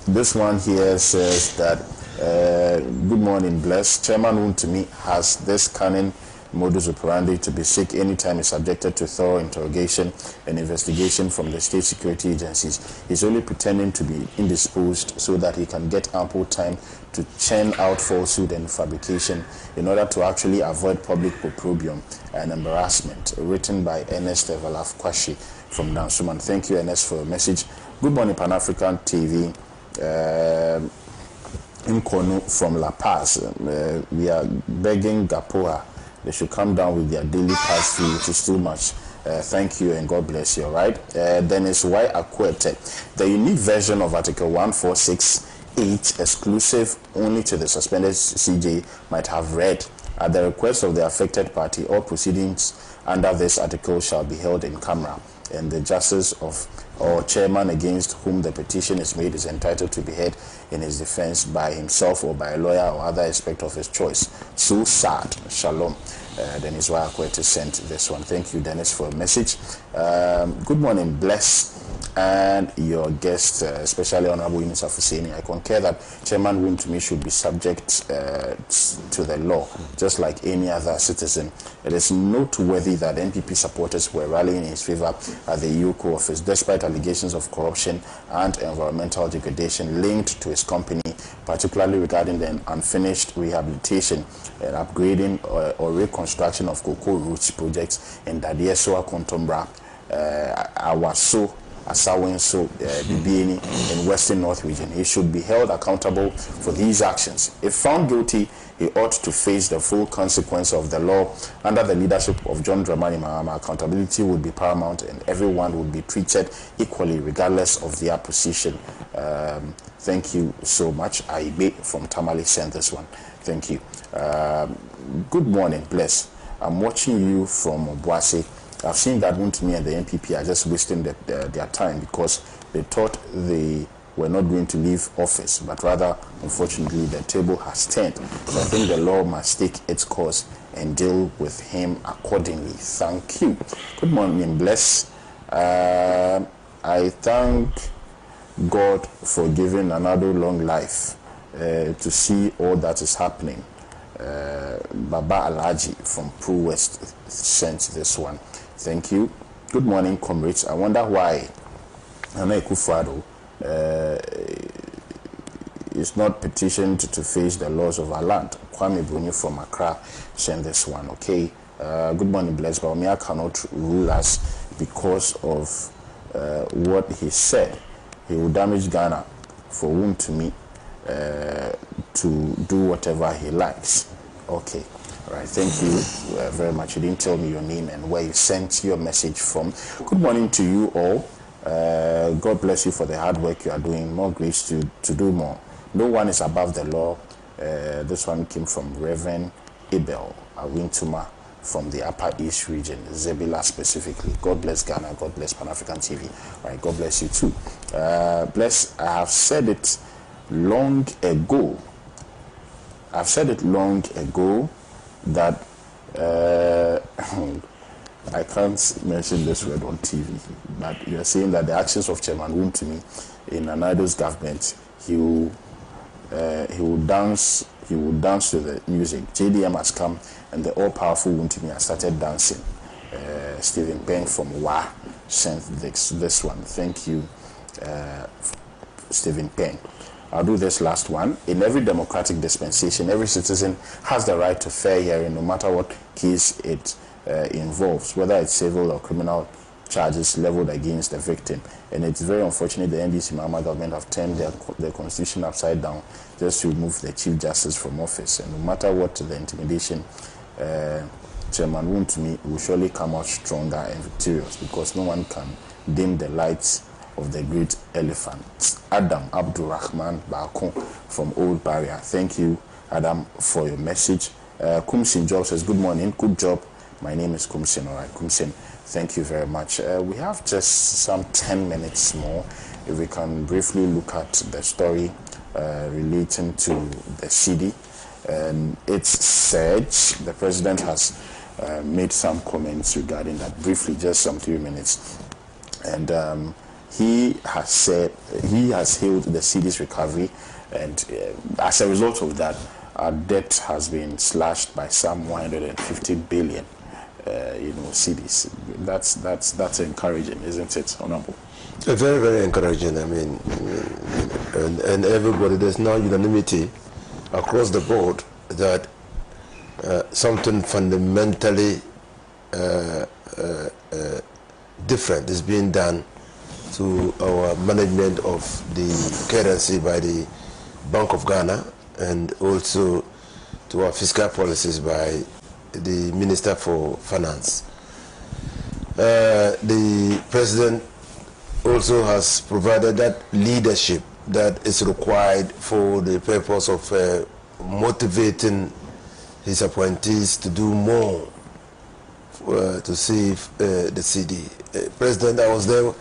This one here says that good morning, blessed. Chairman Wontumi has this cunning modus operandi to be sick anytime he's subjected to thorough interrogation and investigation from the state security agencies. He's only pretending to be indisposed so that he can get ample time to churn out falsehood and fabrication in order to actually avoid public opprobrium and embarrassment. Written by Ernest Evalaf Kwashi from Dansuman. Thank you, Ernest, for your message. Good morning, Pan-African TV. Nkonu from La Paz. We are begging Gapoa they should come down with their daily pass fee, which is too much. Thank you and God bless you, all right? Dennis Y. Akwete. The unique version of Article 1468, exclusive only to the suspended CJ, might have read, at the request of the affected party, all proceedings under this article shall be held in camera, and the justice of or chairman against whom the petition is made is entitled to be heard in his defense by himself or by a lawyer or other aspect of his choice. So sad. Shalom. Dennis Wayakwete sent this one. Thank you, Dennis, for a message. Good morning, bless, and your guest, especially Honorable Yunus Afuseni. I concur that Chairman Wontumi should be subject to the law, just like any other citizen. It is noteworthy that NPP supporters were rallying in his favor at the EOCO Office, despite allegations of corruption and environmental degradation linked to his company, particularly regarding the unfinished rehabilitation and upgrading or reconstruction of cocoa roots projects in Dadiesoa, Kontombra, Awaso, Asawenso, Bibieni in Western North region. He should be held accountable for these actions. If found guilty, he ought to face the full consequence of the law. Under the leadership of John Dramani Mahama, accountability would be paramount and everyone would be treated equally regardless of their position. Thank you so much. Aibe from Tamale sent this one. Thank you. Good morning, bless. I'm watching you from Obuasi. I've seen that Wontumi and the NPP are just wasting their time because they thought they were not going to leave office, but rather, unfortunately, the table has turned. So I think the law must take its course and deal with him accordingly. Thank you. Good morning, bless. I thank God for giving another long life to see all that is happening. Baba Alaji from Pro West sent this one. Thank you. Good morning, comrades. I wonder why Nana Akufo-Addo is not petitioned to face the laws of our land. Kwame Bruni from Accra sent this one. Okay. Good morning, blessed. Baumia cannot rule us because of what he said. He will damage Ghana for Wontumi to do whatever he likes. Okay. All right. Thank you very much. You didn't tell me your name and where you sent your message from. Good morning to you all. God bless you for the hard work you are doing. More grace to do more. No one is above the law. This one came from Reverend Abel Awintuma from the Upper East region, Zebila specifically. God bless Ghana. God bless Pan-African TV. All right. God bless you too. Bless. I have said it long ago. I've said it long ago that I can't mention this word on TV, but you're saying that the actions of Chairman Wontumi in an idol's government, he will he will dance to the music. JDM has come and the all-powerful Wontumi has started dancing. Stephen Peng from WA sent this one. Thank you, Stephen Peng. I'll do this last one. In every democratic dispensation, every citizen has the right to fair hearing, no matter what case it involves, whether it's civil or criminal charges leveled against the victim. And it's very unfortunate the NDC Mahama government have turned their constitution upside down just to remove the Chief Justice from office. And no matter what the intimidation, Chairman Wontumi will surely come out stronger and victorious, because no one can dim the lights of the great elephant. Adam Abdulrahman Bakon from Old Barrier. Thank you, Adam, for your message. Kumsin Job says, good morning, good job. My name is Kumsin. All right, Kumsin, thank you very much. We have just some 10 minutes more. If we can briefly look at the story relating to the CD. It's said the president has made some comments regarding that briefly, just some 3 minutes. And he has said he has hailed the CD's recovery, and as a result of that, our debt has been slashed by some 150 billion, CDs. That's encouraging, isn't it, Honorable? Very, very encouraging. I mean, and everybody, there's now unanimity across the board that something fundamentally different is being done to our management of the currency by the Bank of Ghana, and also to our fiscal policies by the Minister for Finance. The President also has provided that leadership that is required for the purpose of motivating his appointees to do more to save the CD. President, I was there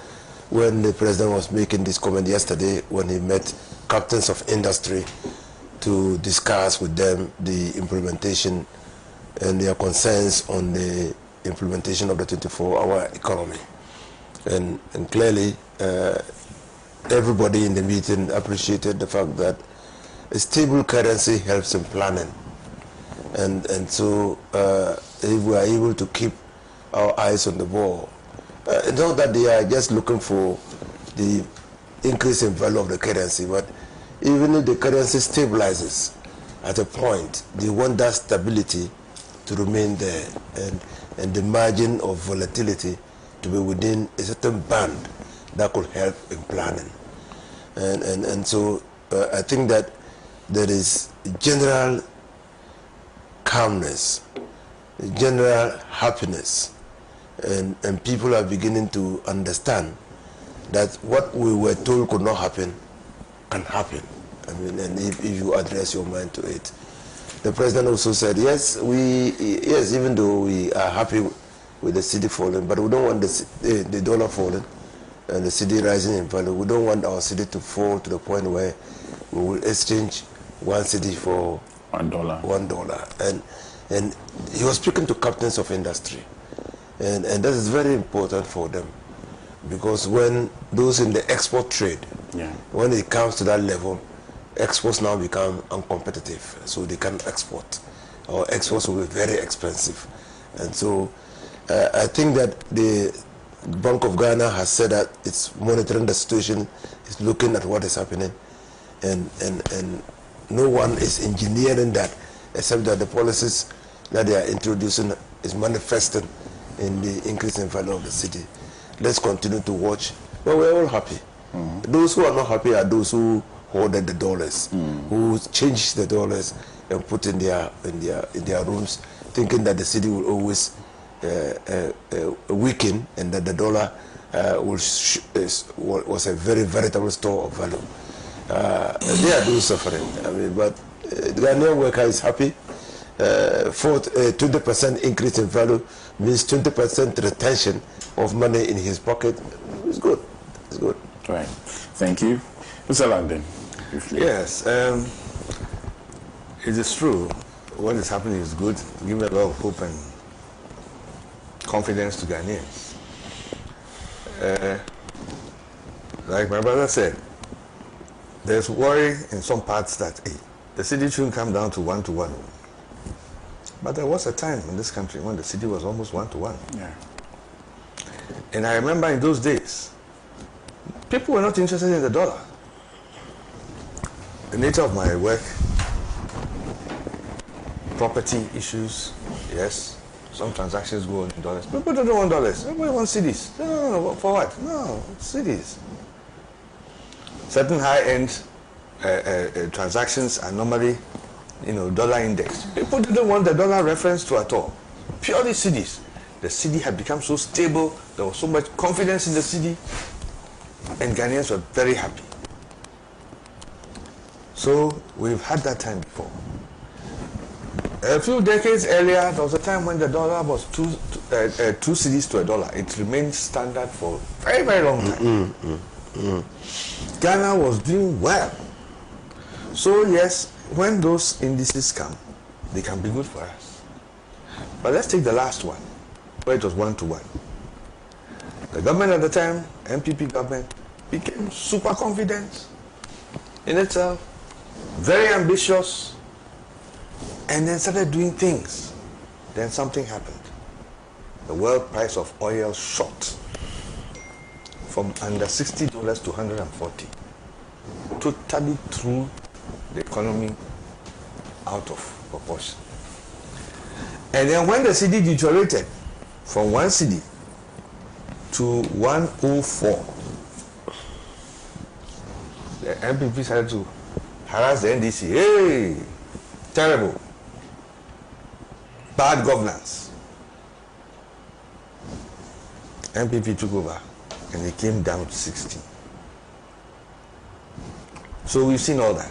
when the President was making this comment yesterday when he met captains of industry to discuss with them the implementation and their concerns on the implementation of the 24-hour economy. And clearly, everybody in the meeting appreciated the fact that a stable currency helps in planning. And so if we are able to keep our eyes on the ball, not that they are just looking for the increase in value of the currency, but even if the currency stabilizes at a point, they want that stability to remain there, and the margin of volatility to be within a certain band that could help in planning. And so I think that there is general calmness, general happiness, and people are beginning to understand that what we were told could not happen can happen. I mean, and if you address your mind to it. The President also said, yes, even though we are happy with the CD falling, but we don't want the dollar falling and the CD rising in value. We don't want our CD to fall to the point where we will exchange one CD for $1. And he was speaking to captains of industry, and that is very important for them, because when those in the export trade, when it comes to that level, exports now become uncompetitive, so they can't export, or exports will be very expensive. And so I think that the Bank of Ghana has said that it's monitoring the situation, it's looking at what is happening, and no one is engineering that, except that the policies that they are introducing is manifesting in the increase in value of the city. Let's continue to watch, but we're all happy. Those who are not happy are those who hoarded the dollars, who changed the dollars and put in their rooms, thinking that the city will always weaken and that the dollar was a very veritable store of value. They are those suffering. I mean, but the Ghanaian worker is happy. 20% increase in value means 20% retention of money in his pocket. It's good. It's good. Right. Thank you. Mr. Langdon. Yes. It is true. What is happening is good. Give a lot of hope and confidence to Ghanaians. Like my brother said, there's worry in some parts that hey, the cedi shouldn't come down to 1-to-1. But there was a time in this country when the cedi was almost 1-to-1. Yeah. And I remember in those days, people were not interested in the dollar. The nature of my work, property issues, yes, some transactions go in dollars. People don't want dollars. Everybody wants cedis. No, for what? No, cedis. Certain high-end transactions are normally, dollar indexed. People didn't want the dollar reference to at all. Purely cedis. The cedi had become so stable. There was so much confidence in the cedi, and Ghanaians were very happy. So we've had that time before. A few decades earlier, there was a time when the dollar was two cedis to a dollar. It remained standard for a very, very long time. Ghana was doing well. So yes, when those indices come, they can be good for us. But let's take the last one, where it was 1-to-1. The government at the time, NPP government, became super confident in itself, very ambitious, and then started doing things. Then something happened. The world price of oil shot from under $60 to $140. Totally threw the economy out of proportion. And then when the cedi deteriorated from 1 cedi to 104, the NPP started to harass the NDC. Hey, terrible. Bad governance. NPP took over and it came down to 60. So we've seen all that.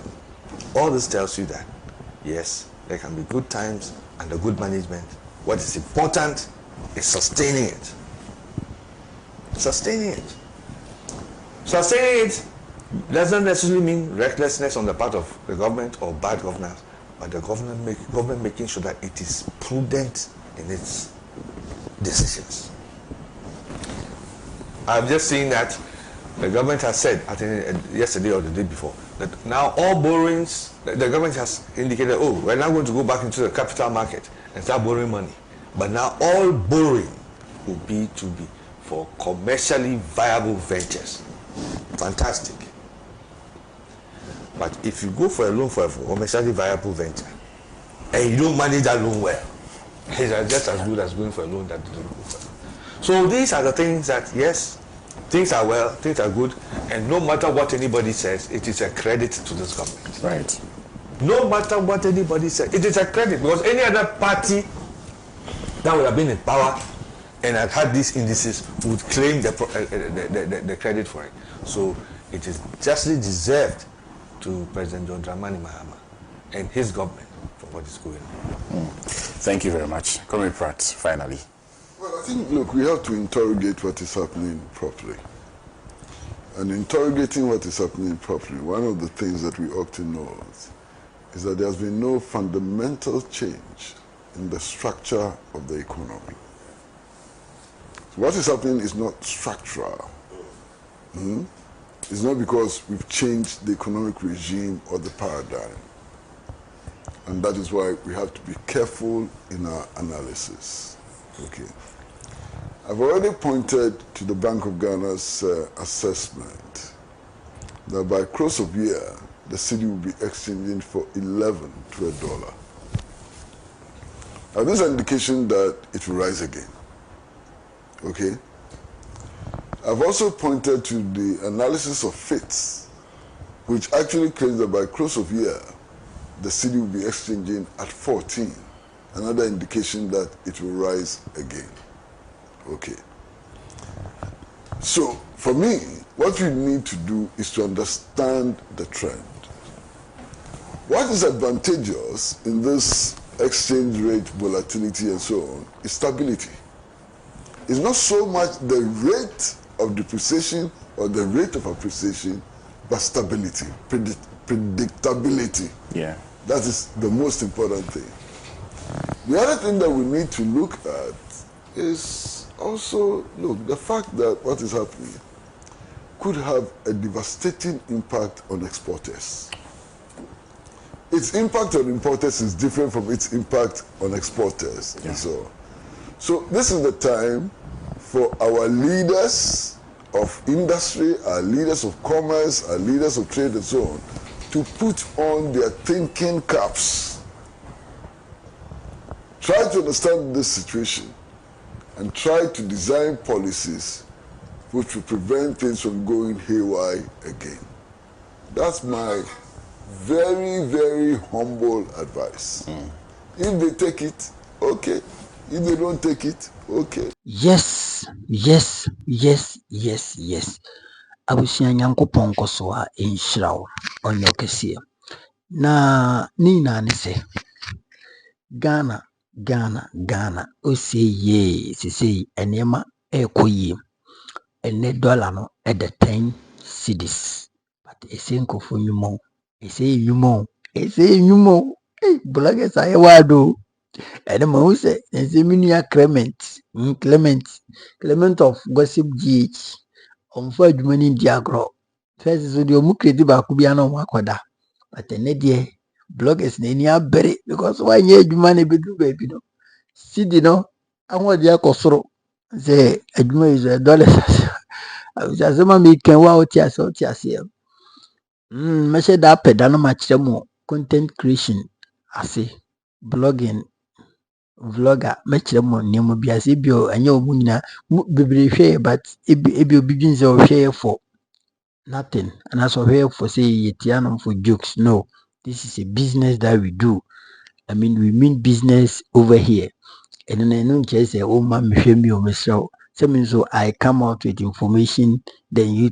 All this tells you that, yes, there can be good times and a good management. What is important is sustaining it. Sustaining it. Sustaining it doesn't necessarily mean recklessness on the part of the government or bad governance, but the government making sure that it is prudent in its decisions. I've just seen that the government has said, I think yesterday or the day before, that now all borrowings, the government has indicated, oh, we're now going to go back into the capital market and start borrowing money. But now all borrowing will be for commercially viable ventures. Fantastic. But if you go for a loan for a commercially viable venture and you don't manage that loan well, it's just as good as going for a loan that didn't go for. So these are the things that, yes, things are well, things are good, and no matter what anybody says, it is a credit to this government. Right. No matter what anybody says, it is a credit, because any other party that would have been in power and had these indices would claim the credit for it. So it is justly deserved to President John Dramani Mahama and his government for what is going on. Thank you very much. Kwesi Pratt, finally. Well, I think, look, we have to interrogate what is happening properly. And interrogating what is happening properly, one of the things that we ought to know is that there has been no fundamental change in the structure of the economy. So what is happening is not structural. It's not because we've changed the economic regime or the paradigm. And that is why we have to be careful in our analysis. Okay. I've already pointed to the Bank of Ghana's assessment that by close of year, the cedi will be exchanging for 11 to a dollar. Now, this is an indication that it will rise again. Okay? I've also pointed to the analysis of FITS, which actually claims that by close of year, the cedi will be exchanging at 14. Another indication that it will rise again. Okay. So, for me, what we need to do is to understand the trend. What is advantageous in this exchange rate volatility and so on is stability. It's not so much the rate of depreciation or the rate of appreciation, but stability, predictability. Yeah. That is the most important thing. The other thing that we need to look at is also, look, the fact that what is happening, could have a devastating impact on exporters. Its impact on importers is different from its impact on exporters. Yeah. So this is the time for our leaders of industry, our leaders of commerce, our leaders of trade and so on, to put on their thinking caps. Try to understand this situation and try to design policies which will prevent things from going haywire again. That's my very, very humble advice. If they take it, okay. If they don't take it, okay. Yes. Abusia Nyankopɔn kɔ so a ɛnhyira wo ɔnyɛ ɔkɛseɛ. Na ne nyinaa ne sɛ Ghana osie sesei nneɛma ɛrekɔ yie. Ɛnɛ dollar no ɛda 10 cedis. But ɛsɛ nkɔfo nnwuma o. Ɛsɛ nnwuma o. Bloggers ayɛ wado. Ɛne ma wo sɛ ɛsɛ me nua Clement of Gossip GH. Ɔmfa adwuma no di agorɔ. First so deɛ ɔmo kredi baako bia na ɔmo akɔda. But ɛnɛ deɛ bloggers na ani abere because wanyɛ adwuma no ebedu baabi no. Cedi no ahoɔden akɔ soro. Sɛ adwuma yi so dollars. Asɛm a meka wo a wote aseɛ. Mɛhyɛ da apɛda no makyerɛ mo content creation ase. Blogging vlogger mɛkyerɛ mo nneɛma bi ase bi ɛnyɛ ɔmo nyinaa bebree hwɛ but ebi obi dwen sɛ ɔhwɛ for nothing and as ɔhwɛ for say yɛtia no for jokes. No, this is a business that we do. I mean we mean business over here. And then I know just say oh man me o mesrɛ. So I come out with information then you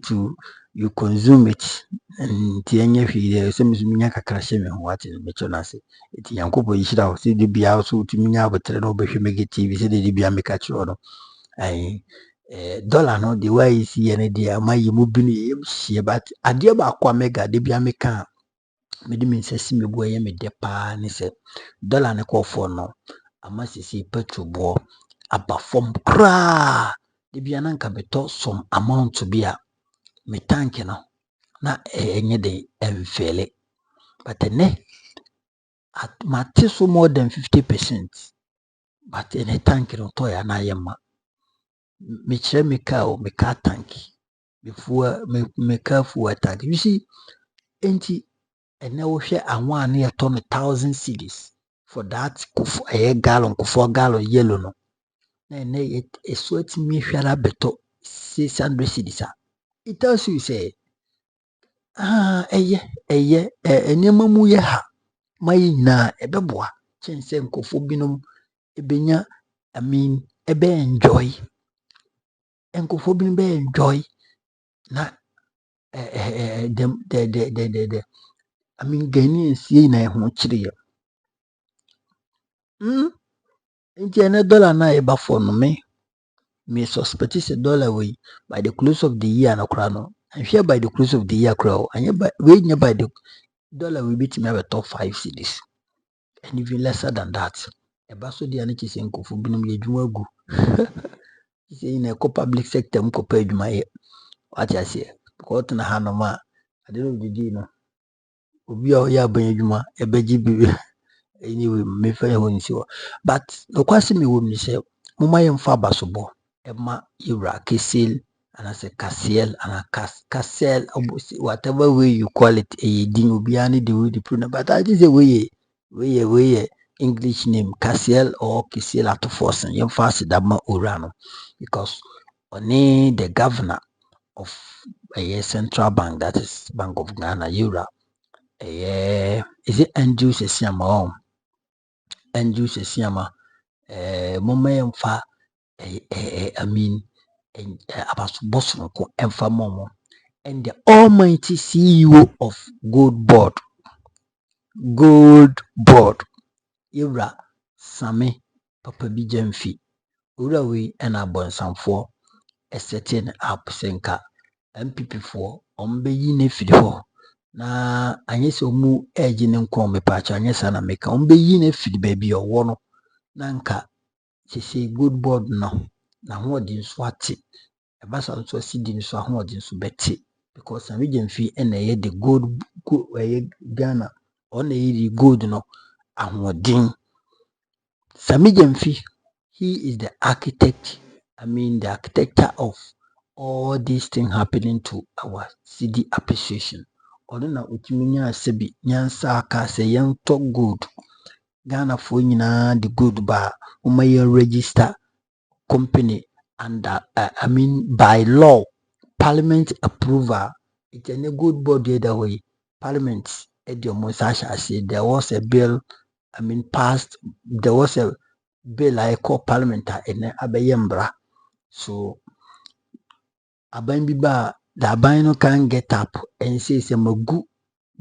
consume it and tianya hwee some minya kakra hye me ho ate me cho na se eti Yankopɔ yishira wo se de bia so tuminya abotre no behwe mege TV se de bia me ka kiro no ai dollar no the way is here ne dia mayi mu bi no yem hye but ade ba akwa mega de bia me ka me de me nsasi me bo ye me de pa ne se dollar ne kɔ for no ama sisi petrol bo aba from kra de bia na nka beto some amount bi a me tank no na enye de emfele but ene at mate so more than 50% but ene tank no to ya na yema me kire me car tank before me car fuel tank you see enti ene wo hwe anwa na ye to no 1000 cedis for that gallon yellow no na ene eso atimi hwara beto 600 cedis. It tells you say enema mu ye ha mayi na ebeboa chense nkofo binom ebenya I mean ebe enjoy nkofo binom be enjoy na the I mean Ghanaians ye na ho kire nti ene dollar na eba for no me suspect is a dollar way by the close of the year na kra no and here by the close of the year kra and by the dollar will beat me top 5 cedis and even lesser than that. Eba so dia na chise nkofo binom ye dwuma gu. Say in a public sector mko pa dwuma ye. What I say? Because na ha no ma at the end of the day no. Obi a ya ban dwuma ebeji bi anyway me fa ho nsi wo. But no kwase me wo mi say moma ye mfa basobo ema yura kesel and as a Cassiel and a Cassel, whatever way you call it, a ding ubiani the way the pronoun, but I just a way English name Cassiel or Kisiel at force and young fast dama urano because only the governor of a central bank, that is Bank of Ghana, Eura, is it Andrew Sesiama? Andrew Sesiama, Moma fa I mean. About Boston and Famomo and the almighty CEO of Gold Board, Ira Sami Papa Bijamfi, Urawi and Abonsan for a certain up senka NPP for Ombe Yine na anyese omu eji ne nko me pacha anyesa na meka ombe yine feed baby or wono na nka sese Good Board no na ho di nso ate Ebasa nso cedi nso ahoɔden nso bɛte because Sami Gyamfi na ɛyɛ the gold ɛyɛ Ghana ɔna ɛyɛ the gold no ahoɔden. Sami Gyamfi, he is the architect, the architecture of all these things happening to our cedi appreciation. Ɔno na otumi nya sebi nyansa aka sɛ yɛntɔ gold. Ghana for nyinaa the gold ba umaye register company under by law, parliament approval. It's a good board the other way. Parliament there was a bill passed. There was a bill I call parliament in Abayembra. So aban biba the aban no can get up and say some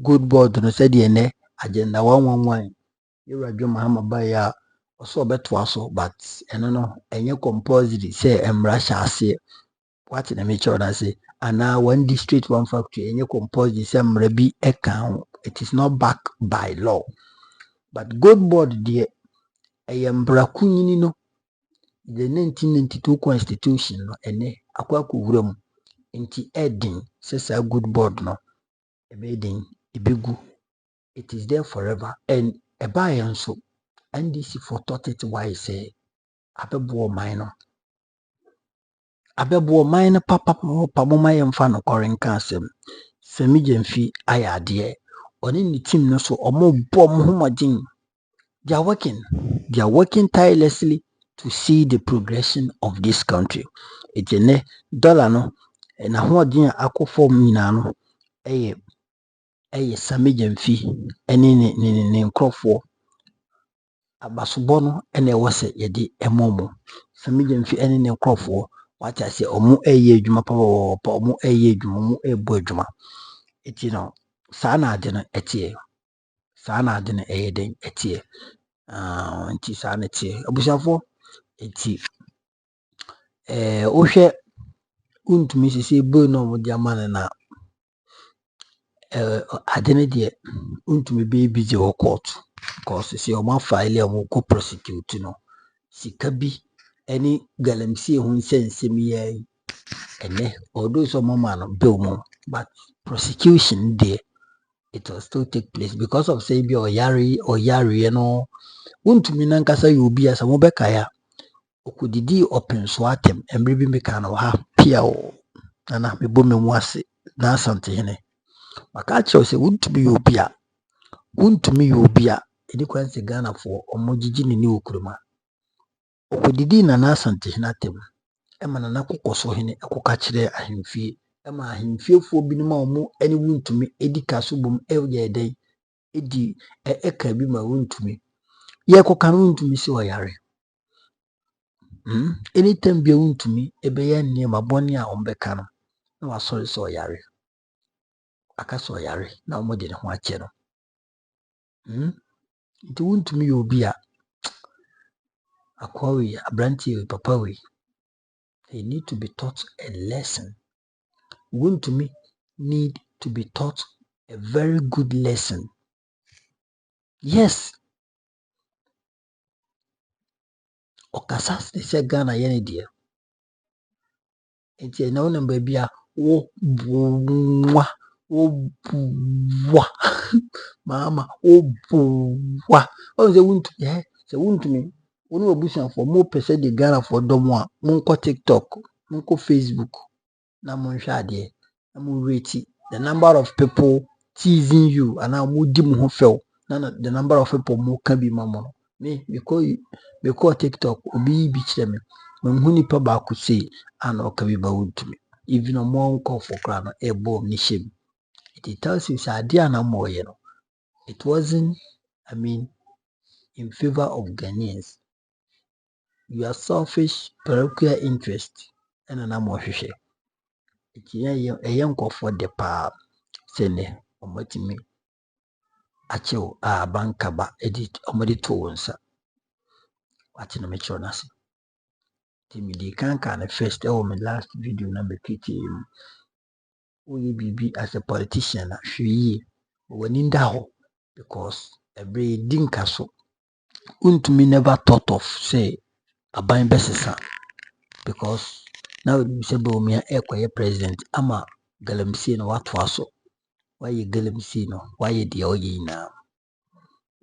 good board no said the agenda 111. You are John Mahama Baya also beto so, but no enye compulsory say emra shase what in a make sure that say and now one district one factory enye compulsory say emra bi eka. It is not backed by law, but good board there emra kunyini no the 1992 constitution no ene akwa wura mu nti edin say good board no ebedin ebegu. It is there forever and eba nso NDC for thought it why say abebo mine papa moma yemfa no korenka asem. Sami Gyamfi ayade oni ni team no so omo bom homodin. They are working tirelessly to see the progression of this country. Etene dollar no na homodin akofo nyina no eye Sami Gyamfi ene ne nkrofo abasobɔ no ene ɛwɔ sɛ yɛde ɛmɔmɔ. Sami Gyamfi ene ne nkrɔfoɔ wate ase ɔmo ɛyɛ adwuma papa ɔmo ɛyɛ adwuma ɔmo ɛbɔ adwuma. Eti no saa na ade no ɛteɛ. Saa na ade no ɛyɛ den ɛteɛ. Nti saa na ɛteɛ. Abusuafoɔ eti wohwɛ Wontumi sisi bill no ɔmo de ama no na ade no deɛ Wontumi bɛyɛ busy wɔ court. Because see ɔmo file ɔmo kɔ prosecute no sika bi any galamsey ho nsɛnsɛm yi ene although some man bill mo but prosecution there it will still take place because of say bi or yare no Wontumi nankasa yɛ obi asa mo bɛka ya okudidi open so atem emre bi meka na ha pia o na mebo me mu ase na asante hene maka kyerɛ sɛ Wontumi yɛ obi a edi kwan sɛ Ghana for ɔmo gigi ne okuruma okudidi na asante hene atem ɛma na kokoso hene ɛkoka kyerɛ ahemfie ɛma ahemfiefoɔ binom a ɔmo ɛne Wontumi edi kaso bom ɛyɛ den edi ɛka bi ma Wontumi yɛ koka no Wontumi si ɔyare. Anytime bi Wontumi ɛbɛyɛ nneɛma bɔne a ɔmo bɛka no na wasɔre sɛ ɔyare aka sɛ ɔyare na ɔmo de ne ho akyɛ no. Nti Wontumi yɛ obi a akwa wei abranteɛ wei papa wei they need to be taught a lesson. Wontumi need to be taught a very good lesson. Yes. Okasa sɛ Ghana yɛ ne deɛ. Nti na wonam baabi a wo bua mama wo bua. Ɔno sɛ Wontumi wone wabusuafoɔ mo pɛ sɛ de Ghana for dɔm a monkɔ TikTok, monkɔ Facebook na monhwɛ adeɛ na mo rate the number of people teasing you and now mo di mo ho fɛw na the number of people mo ka bi ma mo no. Me because TikTok obi bi kyerɛ me manhu nipa baako sei ana ɔka bi ba Wontumi even ɔmo nkɔfo kora no ɛbɔ ne hyɛm. It tells you sɛ adeɛ a na mo yɛ no it wasn't in favor of Ghanaians. Your selfish parochial interest ɛna na mo hwehwɛ. Ɛyɛ nkɔfo de paa sɛ ne ɔmo timi akyɛw a bankaba edi ɔmo de to wo nsa. Wate na me kyerɛ n'ase. Timi di kanka ne first ɛwɔ me last video na betwitwe mu. Woyɛ bibi as a politician na hwɛ yie. W'ani da hɔ because ɛbɛyɛ di nka so. Wontumi never thought of say aban bɛsesa because Now you say Bomia Equia president, Ama Galamsi no what was so. Why you Galamsi no? Why you the oye now?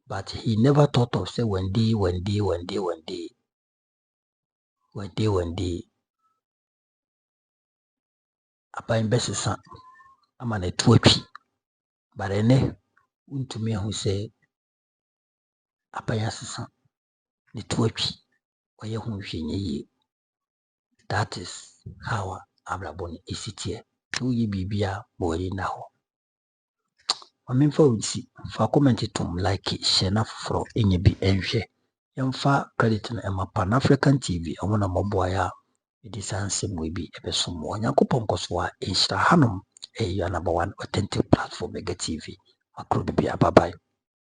But he never thought of say one day, Apan Bessison, I'm an a twitchy. But I know to me who say Apayasison, the twitchy, or you whom she. That is how Abraboni is it here. 2 ye bibia boy now. I mean for comment to like it, share for any be enche. Yamfa credit na Emma Pan African TV. I want a moboya. It is handsome will be a person more. Yankupon Koswa, Insta Hanum, a number 1 authentic platform, Mega TV. Makro bibia, bye bye.